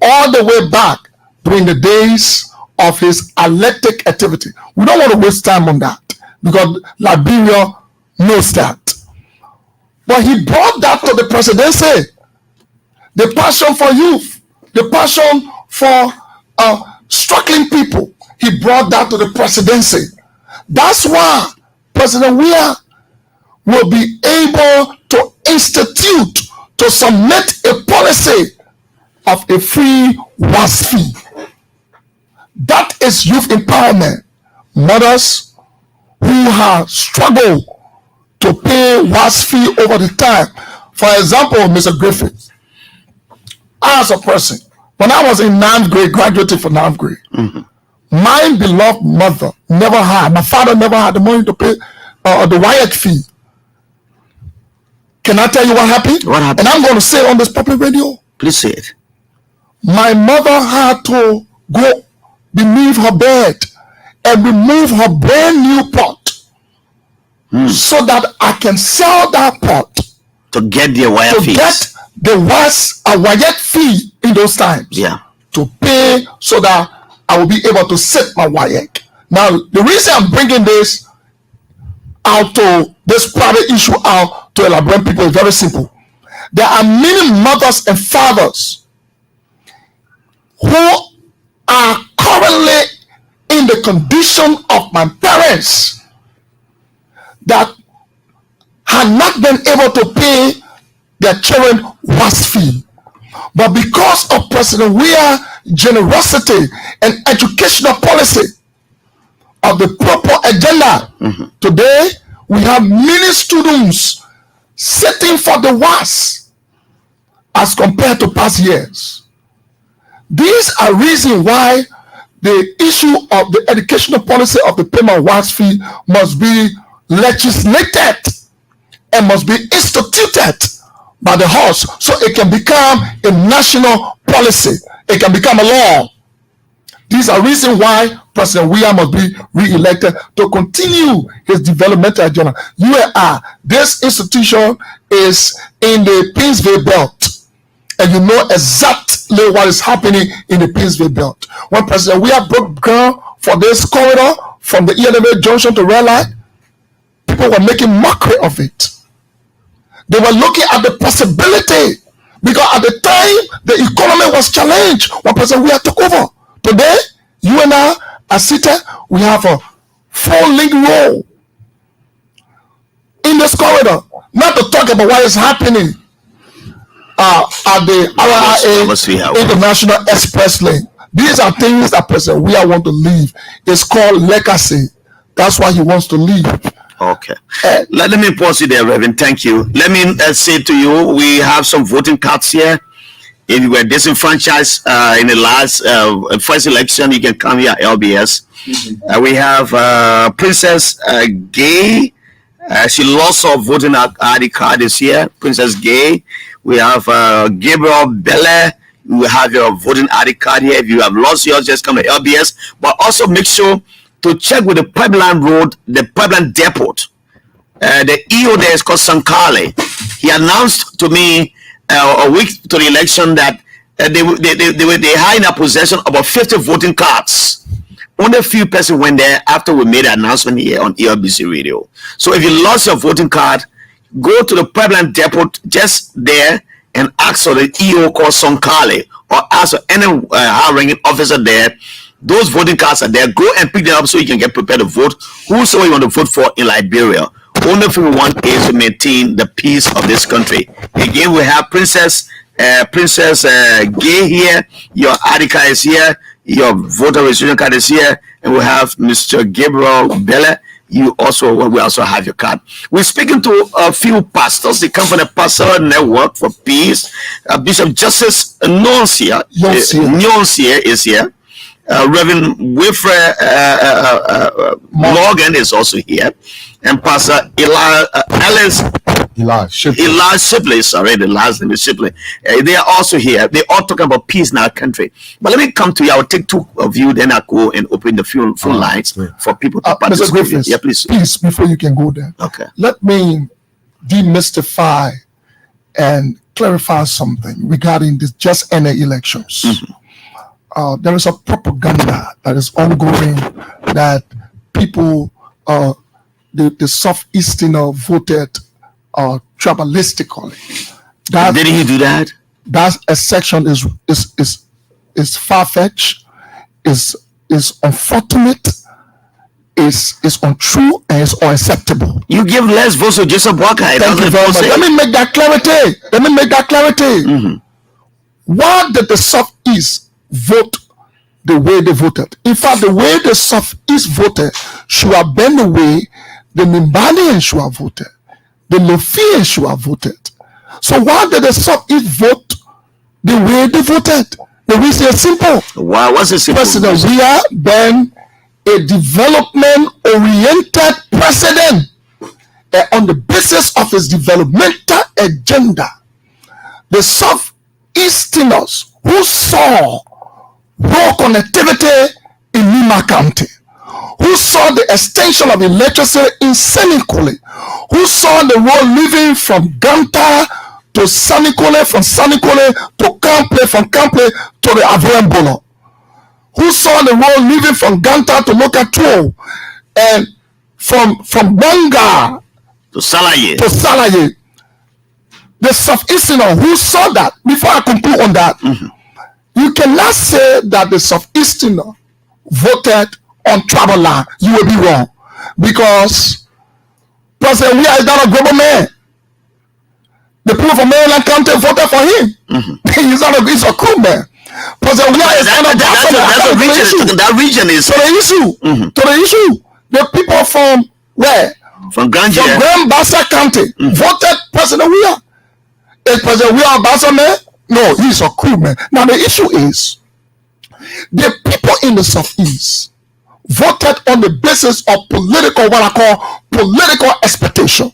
all the way back during the days of his electric activity. We don't want to waste time on that because Liberia knows that. But he brought that to the presidency. The passion for youth, the passion for struggling people, he brought that to the presidency. That's why President Weah will be able to institute, to submit a policy of a free WAS fee. That is youth empowerment. Mothers who have struggled to pay WAS fee over the time. For example, Mr. Griffith, as a person, when I was in 9th grade, graduating from 9th grade, my beloved mother never had, my father never had the money to pay the WAEC fee. Can I tell you what happened? What happened? And I'm going to say it on this public radio. Please say it. My mother had to go beneath her bed and remove her brand new pot so that I can sell that pot to get the wire to fees. get the WAEC fee in those times. Yeah. To pay so that I will be able to set my WAEC. Now, the reason I'm bringing this out to this private issue out to elaborate people is very simple. There are many mothers and fathers who are currently in the condition of my parents that had not been able to pay their children WASS fee. But because of President Weah's generosity and educational policy of the proper agenda, today we have many students sitting for the WASS as compared to past years. These are reasons why the issue of the educational policy of the payment WASS fee must be legislated and must be instituted by the House so it can become a national policy. It can become a law. These are reasons why President Weah must be re-elected to continue his developmental agenda. This institution is in the Pennsylvania belt, and you know exactly what is happening in the Pennsylvania belt. When President Weah broke ground for this corridor from the Elbc junction to Red Light, people were making mockery of it. They were looking at the possibility because at the time the economy was challenged when President Weah took over. Today, you and I are seated. We have a full-link road in this corridor. Not to talk about what is happening at the RIA International Express Lane. These are things that President Weah want to leave. It's called legacy. That's why he wants to leave. Okay. Let me pause you there, Reverend. Thank you. Let me say to you, we have some voting cards here. If you were disenfranchised in the last first election, you can come here at LBS. We have Princess Gay. She lost her voting ID card this year. Princess Gay. We have Gabriel Belle. You have your voting ID card here. If you have lost yours, just come to LBS. But also make sure to check with the pipeline road, the pipeline depot. The EO there is called Sankale. He announced to me a week to the election that they had in their possession about 50 voting cards. Only a few persons went there after we made an announcement here on Elbc Radio. So if you lost your voting card, go to the pipeline depot just there and ask for the EO called Sankale, or ask for any high-ranking officer there. Those voting cards are there. Go and pick them up so you can get prepared to vote. Whosoever you want to vote for in Liberia. Only thing we want is to maintain the peace of this country. Again, we have Princess Gay here. Your ID card is here. Your voter registration card is here. And we have Mr. Gabriel Belle. We also have your card. We're speaking to a few pastors. They come from the Pastoral Network for Peace. Bishop Justice Nonsia is here. Reverend Wilfred Morgan is also here, and Pastor Eli Shipley, sorry, the last name is Shipley. They are also here. They all talking about peace in our country. But let me come to you. I will take two of you, then I'll go and open the phone lines for people to participate. Mr. Griffiths, yeah, please. Please, before you can go there, okay. Let me demystify and clarify something regarding this just any elections. Mm-hmm. There is a propaganda that is ongoing that people, the Southeasterner voted tribalistically. Didn't he do that? That a section is far-fetched, is unfortunate, is untrue, and is unacceptable. You give less votes to Joseph Walker. Thank you very much. Let me make that clarity. Mm-hmm. Why did the Southeast vote the way they voted? In fact, the way the Southeast voted should have been the way the Nimbalians should have voted, the Lofians should have voted. So why did the Southeast vote the way they voted? The reason is simple. Why was it simple? President Weah been a development-oriented president, and on the basis of his developmental agenda, the Southeasterners who saw road connectivity in Nima County, who saw the extension of electricity in Sanikole, who saw the road leaving from Ganta to Sanikole, from Sanikole to Kample, from Kample to the Avrembolo, who saw the road leaving from Ganta to Lokatuo, and from Banga to Salaye. The the Southeasterner who saw that, before I conclude on that, you cannot say that the Southeasterner voted on tribal line. You will be wrong. Because President Weah is not a global man. The people from Maryland County voted for him. He's a cool man. President Weah is not a that region is to the issue. To the issue. The people from where? From Grand Bassa County voted President Weah. Is President Weah a Bassa man? No, he's a cool man. Now the issue is the people in the Southeast voted on the basis of political, what I call political expectation,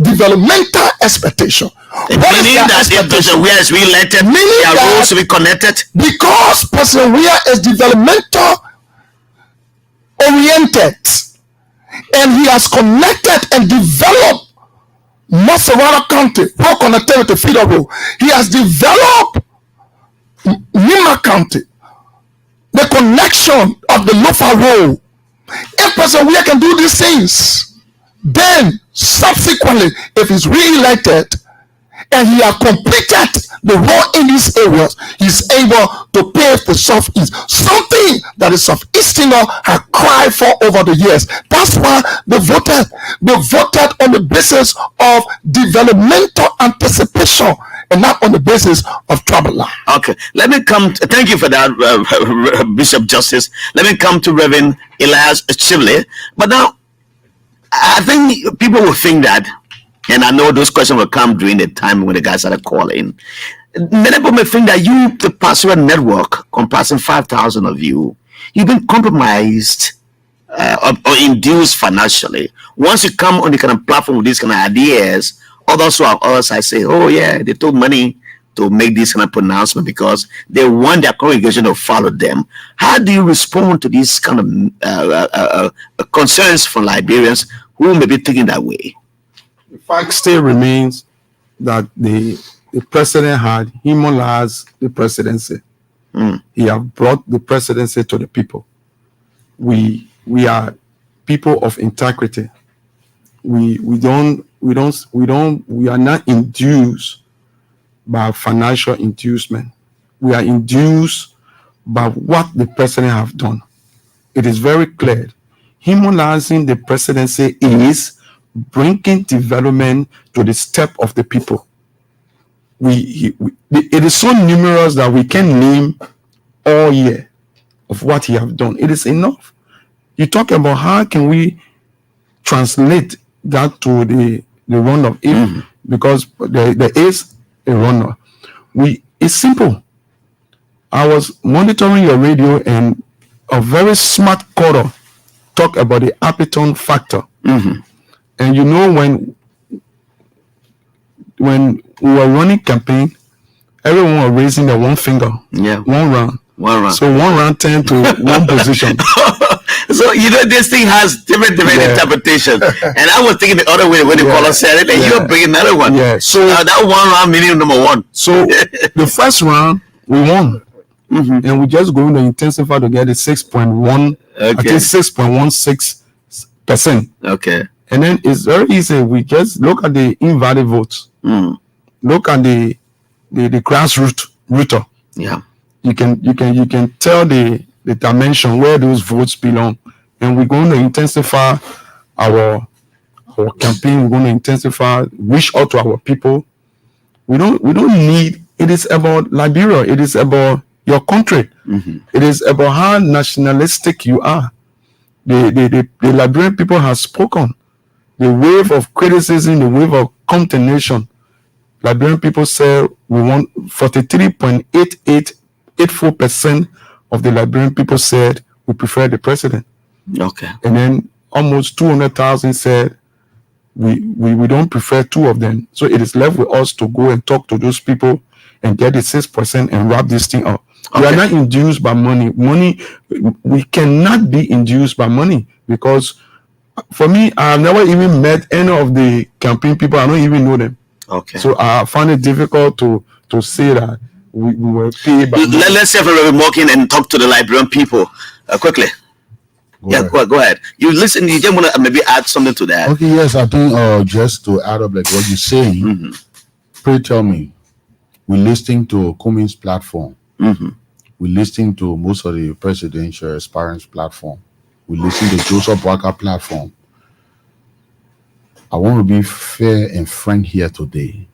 developmental expectation. Meaning that if President Weah is re-elected, their roles will be connected. Because President Weah is developmental oriented, and he has connected and developed Maserati County, road connectivity, feeder road. He has developed Nima County, the connection of the Lofa Road. If President Weah can do these things, then subsequently, if he's re-elected and he has completed the road in these areas, he's able to pave the Southeast, something that the Southeasterner have cried for over the years. That's why they voted on the basis of developmental anticipation and not on the basis of tribal line. Okay, let me come. Thank you for that, Bishop Justice. Let me come to Reverend Elias Chivley. But now, I think people will think that, and I know those questions will come during the time when the guys started calling. Many people may think that you, the pastoral network, comprising 5,000 of you, you've been compromised or induced financially. Once you come on the kind of platform with these kind of ideas, others who are us, I say, oh yeah, they took money to make this kind of pronouncement because they want their congregation to follow them. How do you respond to these kind of concerns from Liberians who may be thinking that way? The fact still remains that the president had humanized the presidency. He have brought the presidency to the people. We are people of integrity. We are not induced by financial inducement. We are induced by what the president have done. It is very clear. Humanizing the presidency is bringing development to the step of the people. It is so numerous that we can name all year of what he have done. It is enough. You talk about how can we translate that to the runoff, because there is a runoff. It's simple. I was monitoring your radio and a very smart caller talk about the Appleton factor. And you know, when we were running campaign, everyone was raising their one finger. Yeah. One round. So one round turned to one position. So you know this thing has different interpretation. And I was thinking the other way when the caller said it, and you're bringing another one. Yeah. So that one round meaning number one. So the first round we won. And we just going to intensify to get the 6.1, I think 6.16%. Okay. And then it's very easy. We just look at the invalid votes. Look at the grassroots router. Yeah. You can tell the dimension where those votes belong. And we're going to intensify our campaign. We're going to intensify, reach out to our people. We don't need. It is about Liberia. It is about your country. It is about how nationalistic you are. The Liberian people have spoken. The wave of criticism, the wave of condemnation. Liberian people say we want 43.84% of the Liberian people said we prefer the president. Okay. And then almost 200,000 said we don't prefer two of them. So it is left with us to go and talk to those people and get the 6% and wrap this thing up. Okay. We are not induced by money. We cannot be induced by money, because for me, I have never even met any of the campaign people. I don't even know them. Okay. So I find it difficult to say that we were paid by money. Let's see if we're walking and talk to the Liberian people quickly. Go ahead. You listen. You just want to maybe add something to that. Okay. Yes, I think just to add up like what you're saying. Pray tell me, we're listening to Cummins platform. We're listening to most of the presidential aspirants platform. We listen to Joseph Walker platform. I want to be fair and frank here today.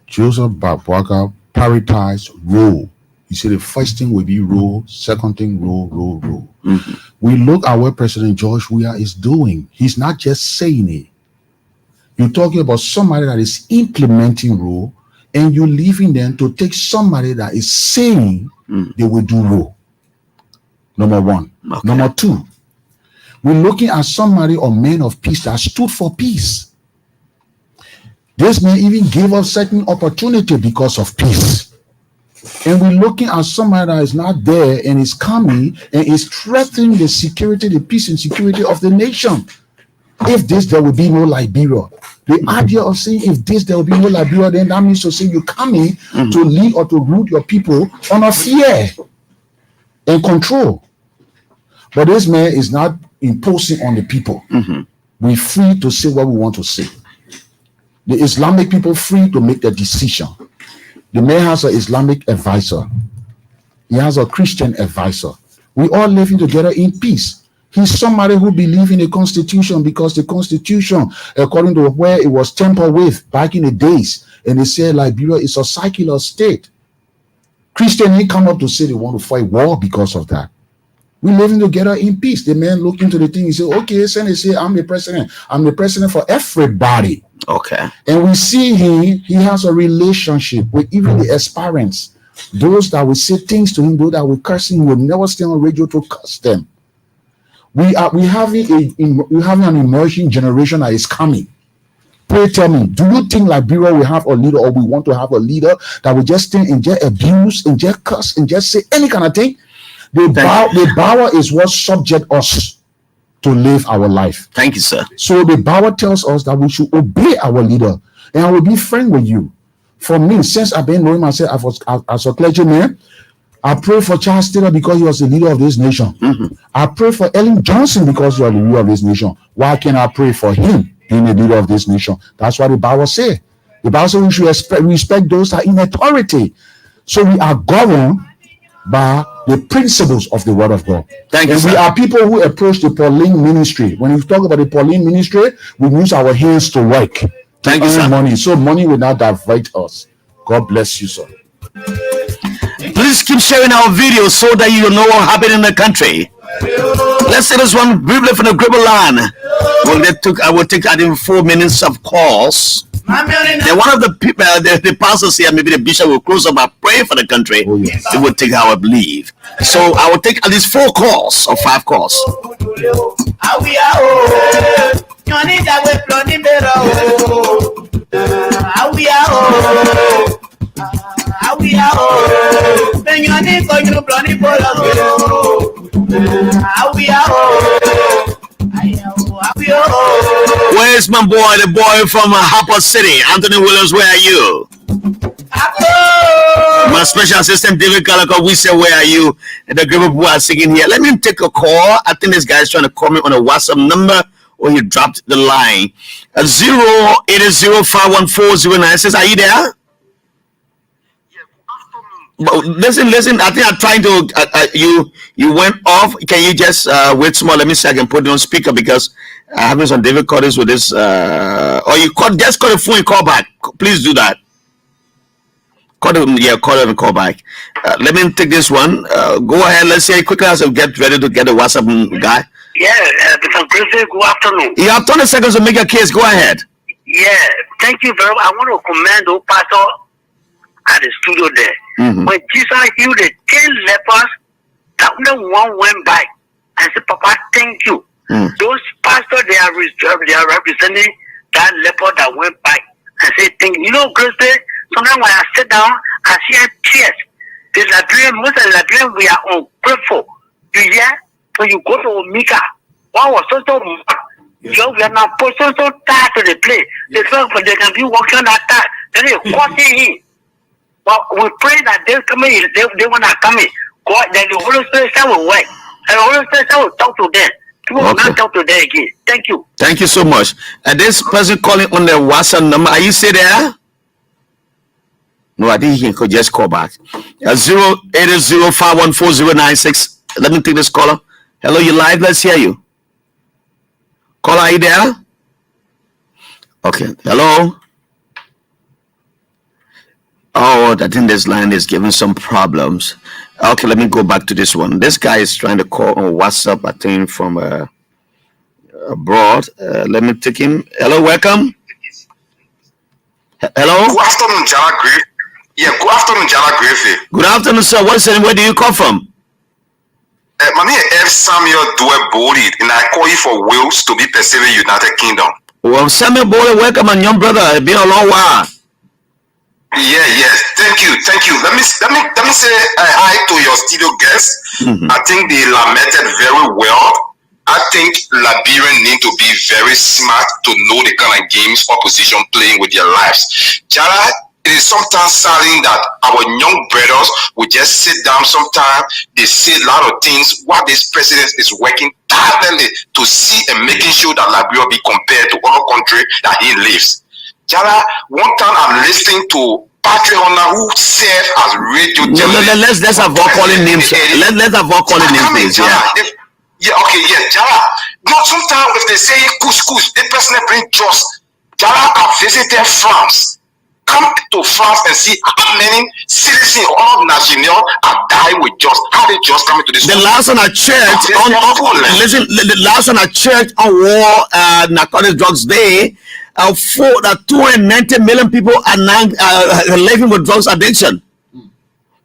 Joseph Walker prioritized role. He said the first thing will be role, second thing role. We look at what President George Weah is doing. He's not just saying it. You're talking about somebody that is implementing role, and you're leaving them to take somebody that is saying they will do role. Number one. Okay. Number two, we're looking at somebody or man of peace that stood for peace. This man even gave us certain opportunity because of peace. And we're looking at somebody that is not there and is coming and is threatening the security, the peace and security of the nation. If this, there will be no Liberia. The idea of saying if this, there will be no Liberia, then that means to say you're coming to lead or to root your people under fear and control. But this man is not imposing on the people. We're free to say what we want to say. The Islamic people free to make the decision. The man has an Islamic advisor. He has a Christian advisor. We all living together in peace. He's somebody who believes in the Constitution because the Constitution, according to where it was tampered with back in the days, and they said Liberia is a secular state. Christians ain't come up to say they want to fight war because of that. We living together in peace. The man looked into the thing. He said, okay, and he said, I'm the president. I'm the president for everybody. Okay. And we see he has a relationship with even the aspirants. Those that will say things to him, those that will curse him, will never stay on radio to curse them. We having an emerging generation that is coming. Pray tell me, do you think Liberia will have a leader, or we want to have a leader that will just stand and just abuse and just curse and just say any kind of thing? The power is what subject us to live our life. Thank you, sir. So the power tells us that we should obey our leader. And I will be frank with you. For me, since I've been knowing myself as a clergyman, I pray for Charles Taylor because he was the leader of this nation. I pray for Ellen Johnson because he was the leader of this nation. Why can't I pray for him being the leader of this nation? That's what the Bible says. The Bible says we should respect those that are in authority. So we are governed by the principles of the Word of God. Thank you, sir. We are people who approach the Pauline ministry. When we talk about the Pauline ministry, we use our hands to work. Thank you, sir. Money. So money will not divert us. God bless you, sir. Please keep sharing our videos so that you know what happened in the country. Let's say this one briefly from the Gribble line. I will take I think 4 minutes of calls. Then one of the people, the pastors here, maybe the bishop will close up by praying for the country. Oh, yes. They will take our leave. So I will take at least 4 calls or 5 calls. Where's my boy, the boy from Harper City? Anthony Williams, where are you? My special assistant David Calico, we say, where are you? And the group of people are singing here. Let me take a call. I think this guy is trying to call me on a WhatsApp number, or he dropped the line. 080514009 says, are you there? Listen. I think I'm trying to. You went off. Can you just wait small? Let me see. I can put it on speaker because I'm having some difficulties with this. Or you just call the phone and call back. Please do that. Call them and call back. Let me take this one. Go ahead. Let's say quickly as I get ready to get the WhatsApp guy. Yeah, Mr. Griffith, good afternoon. You have 20 seconds to make a case. Go ahead. Yeah, thank you very much. I want to commend the pastor at the studio there. When Jesus healed the 10 lepers, that one went by and said, Papa, thank you. Those pastors, they are representing that leper that went by and say thank you. You know, Christy, sometimes when I sit down, I see tears. The Liberian, most of the Liberians, we are ungrateful. You hear? When you go to Omika, one was so we are now put so tired to the place. They can be working on that time. Then they causing him. But we pray that they're coming, they want to come in. God, then the Holy Spirit will work. And the Holy Spirit will talk to them. People will not talk to them again. Thank you. Thank you so much. And this person calling on the WhatsApp number, are you still there? No, I think he could just call back. 080514096. Let me take this caller. Hello, you live? Let's hear you. Caller, are you there? Okay. Hello. Oh, I think this line is giving some problems. Okay, let me go back to this one. This guy is trying to call on WhatsApp, I think, from abroad. Let me take him. Hello, welcome. Hello. Good afternoon, Jara Griffey. Yeah, good afternoon, Jara Griffey. Good afternoon, sir. What's your name? Where do you come from? My name is Samuel Due Boli, and I call you for Wales to be Pacific United Kingdom. Well, Samuel Boli, welcome, my young brother. It's been a long while. Yeah, yes. Thank you. Let me say hi to your studio guests. I think they lamented very well. I think Liberians need to be very smart to know the kind of games opposition playing with their lives. Jara, it is sometimes saddening that our young brothers will just sit down sometimes. They say a lot of things while this president is working tirelessly to see and making sure that Liberia be compared to other countries that he lives. Jara, one time I'm listening to Patrick Honor who served as radio journalist. Let's avoid calling names. Let's avoid calling names, please. Jara. Not sometimes if they say couscous, the person bring trust. Jara, I visited France. Come to France and see how many citizens of national are dying with just how they just come into this. The last one I checked the last one I checked on World Narcotics Drugs Day. 290 million people are now living with drugs addiction.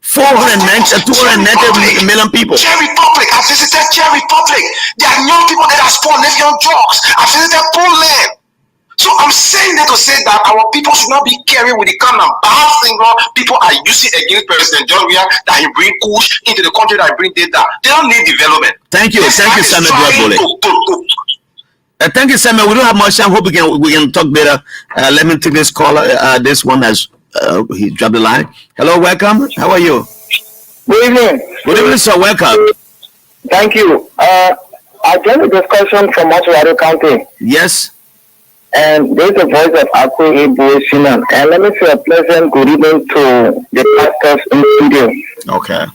290 million people. Czech Republic, I visited Czech Republic. There are young people that are spawned living on drugs. I visited Poland. So I'm saying that to say that our people should not be carried with the kind of bad thing people are using against President John Weah, that he bring push into the country, that he bring data. They don't need development. Thank you, Samuel Dwebole. Thank you, Samuel. We don't have much time. Hope we can talk better. Let me take this caller. This one has he dropped the line. Hello, welcome. How are you? Good evening. Good evening, sir. Welcome. Thank you. I joined the discussion from Oswego County. Yes. And there's the voice of Akwe Ebo Sinan. And let me say a pleasant good evening to the pastors in the studio. Okay.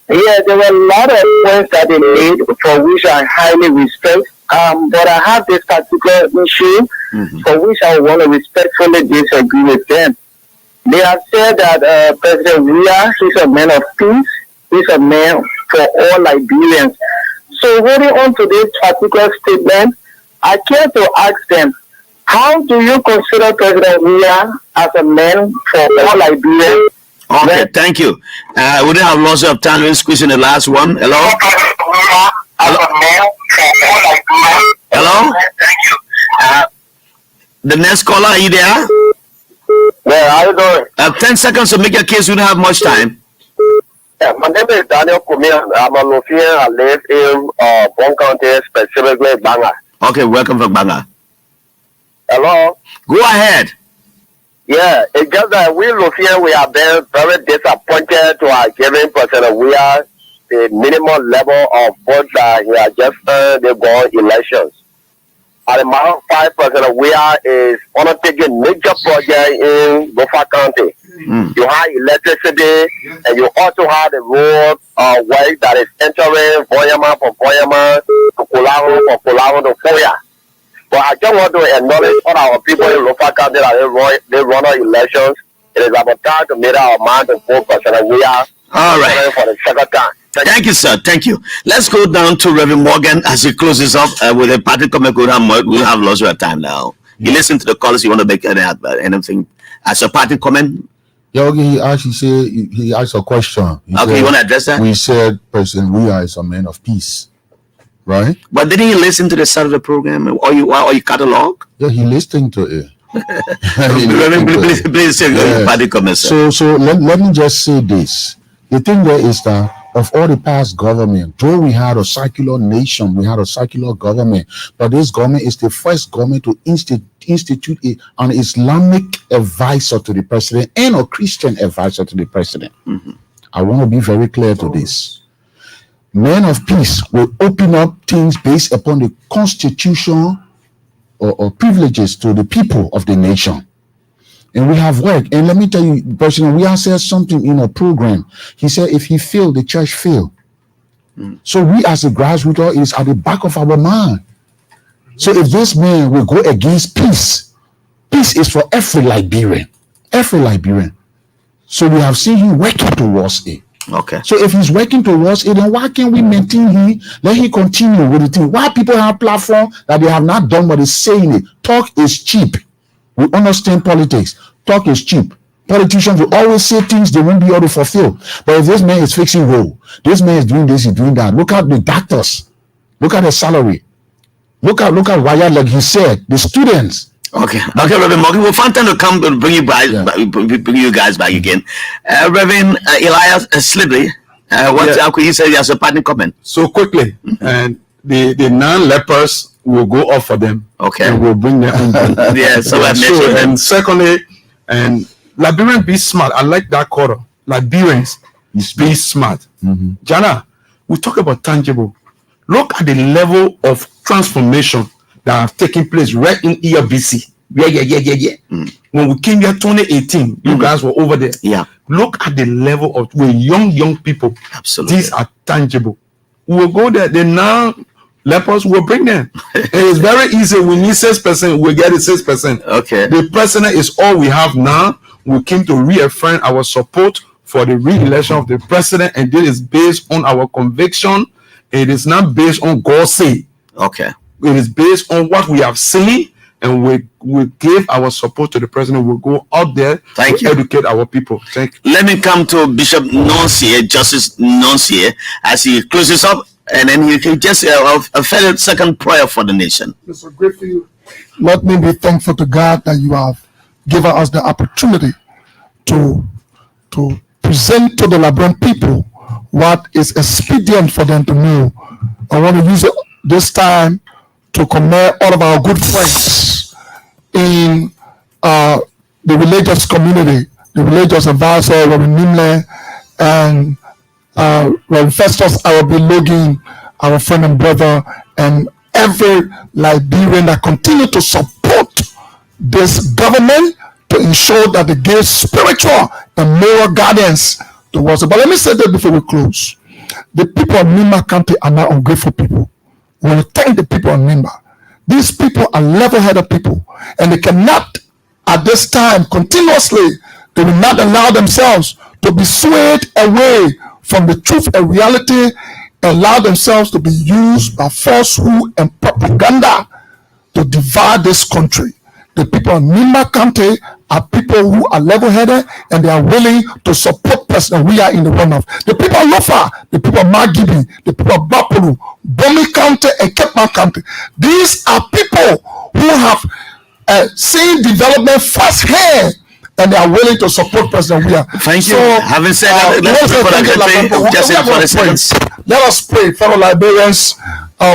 There were a lot of points that they made for which I highly respect. But I have this particular issue for which I want to respectfully disagree with them. They have said that President Weah is a man of peace. He's a man for all Liberians. So holding on to this particular statement, I care to ask them, how do you consider President Weah as a man for all Liberians? Okay, thank you. We didn't have lots of time. Let's squeeze in the last one. Hello? Hello? Thank you. The next caller, are you there? Yeah, how you doing? 10 seconds to make your case. We don't have much time. Yeah, my name is Daniel Kumia. I'm a Lofian. I live in Bon County, specifically Banga. Okay, welcome from Banga. Hello? Go ahead. Yeah, it's just that we Lofian, we have been very disappointed to our giving President Weah the minimum level of votes that he has just earned the goal elections. At the moment, 5% Weah is undertaking major project in Gofa County. You have electricity, and you also have the road work that is entering Voyama from Voyama to Kularo, from Kularo to Foya. But I just want to acknowledge all our people in Gofa County that they run our elections. It is about time to meet our mind to vote President Weah. All right. For the second time. Thank you, sir. Thank you. Let's go down to Reverend Morgan as he closes up with a party comment. We'll have lots of time now. You listen to the callers. You want to make anything as a party comment? Yeah, okay. He asked a question. You want to address that? We said President Weah is a man of peace, right? But didn't he listen to the start of the program or you catalog? Yeah, he listened to it. Please say party comment, sir. So let me just say this. The thing there is that of all the past government, though we had a secular nation, we had a secular government, but this government is the first government to institute an Islamic advisor to the president and a Christian advisor to the president. I want to be very clear to this. Men of peace will open up things based upon the constitution or privileges to the people of the nation. and we have work. And let me tell you, President, we have said something in a program. He said, if he failed, the church failed. So we as a grassroots is at the back of our mind. So if this man will go against peace, peace is for every Liberian. Every Liberian. So we have seen him working towards it. Okay. So if he's working towards it, then why can't we maintain him? Let him continue with the thing. Why people have platform that they have not done what is saying it? Talk is cheap. We understand politics. Talk is cheap. Politicians will always say things they won't be able to fulfill. But if this man is fixing road, this man is doing this, he's doing that. Look at the doctors. Look at the salary. Look at Waya, like he said, the students. Okay, Reverend Morgan, we'll find time to come and bring you back, bring you guys back again. Reverend Elias Slibby, he said he has a parting comment. So quickly, and the non-lepers will go off for them. Okay, and we'll bring them on. Yeah, so I mentioned. And secondly, and Liberians be smart. I like that quarter. Liberians be smart. Jana, we talk about tangible. Look at the level of transformation that have taken place right in Elbc. When we came here 2018, you guys were over there. Yeah. Look at the level of young people. Absolutely. These are tangible. We will go there. They now lepers will bring them. It's very easy. We need 6%. We get it 6%. Okay. The president is all we have now. We came to reaffirm our support for the re-election of the president, and this is based on our conviction. It is not based on God's say. Okay. It is based on what we have seen, and we give our support to the president. We'll go out there to educate our people. Thank you. Let me come to Bishop Nonsier, Justice Nonsier, as he closes up, and then he can just a second prayer for the nation. Mr. Griffith, let me be thankful to God that you have given us the opportunity to present to the Liberian people what is expedient for them to know. I want to use this time to commend all of our good friends in the religious community, the religious advisor, Reverend Nimle, and Reverend Festus Logan, our friend and brother, and every Liberian that continue to support this government to ensure that they give spiritual and moral guidance towards it. But let me say that before we close. The people of Nimba County are not ungrateful people. We want to thank the people of Nimba. These people are level-headed people, and they cannot, at this time, continuously, they will not allow themselves to be swayed away from the truth and reality, and allow themselves to be used by falsehood and propaganda to divide this country. The people of Nimba County are people who are level-headed, and they are willing to support President we are in the run of. The people of Lofa, the people of Magibi, the people of Bapuru, Bomi County, and Kepman County. These are people who have seen development firsthand, and they are willing to support President we are. Thank you. Having said that, let us pray, fellow Liberians.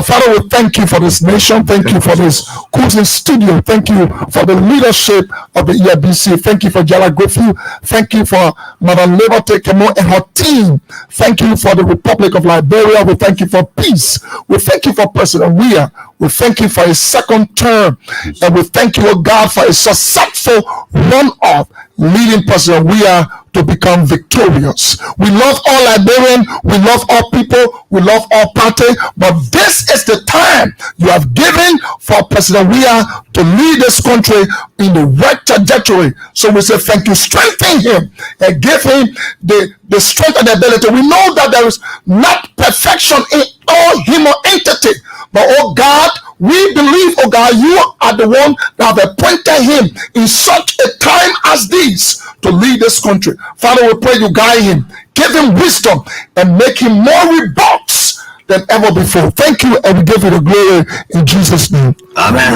Father, we thank you for this nation. Thank you for this cruising studio. Thank you for the leadership of the Elbc. Thank you for Jala Griffith. Thank you for Madam Liberty Kemo and her team. Thank you for the Republic of Liberia. We thank you for peace. We thank you for President Weah. We thank you for his second term. And we thank you, oh God, for a successful run-off leading President Weah to become victorious. We love all Liberians, we love all people, we love all parties, but this is the time you have given for President Weah to lead this country in the right trajectory. So we say thank you, strengthen him and give him the strength and the ability. We know that there is not perfection in all human entity, but oh God, we believe, oh God, you are the one that have appointed him in such a time as this to lead this country. Father, we pray you guide him, give him wisdom, and make him more robust than ever before. Thank you, and we give you the glory in Jesus' name. Amen.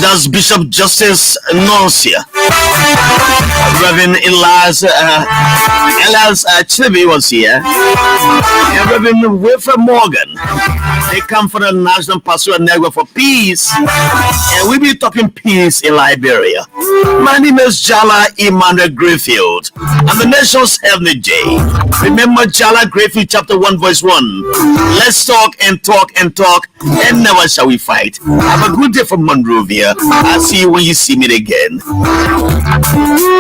That's Bishop Justice Nonsier. Reverend Elias Chibi was here. And Reverend Wilfred Morgan. They come from the National Pastoral Network for Peace, and we'll be talking peace in Liberia. My name is Jala Emmanuel Grayfield. I'm the nation's Heavenly J. Remember Jala Grayfield chapter 1 verse 1. Let's talk and talk and talk, and never shall we fight. Have a good day from Monrovia. I'll see you when you see me again.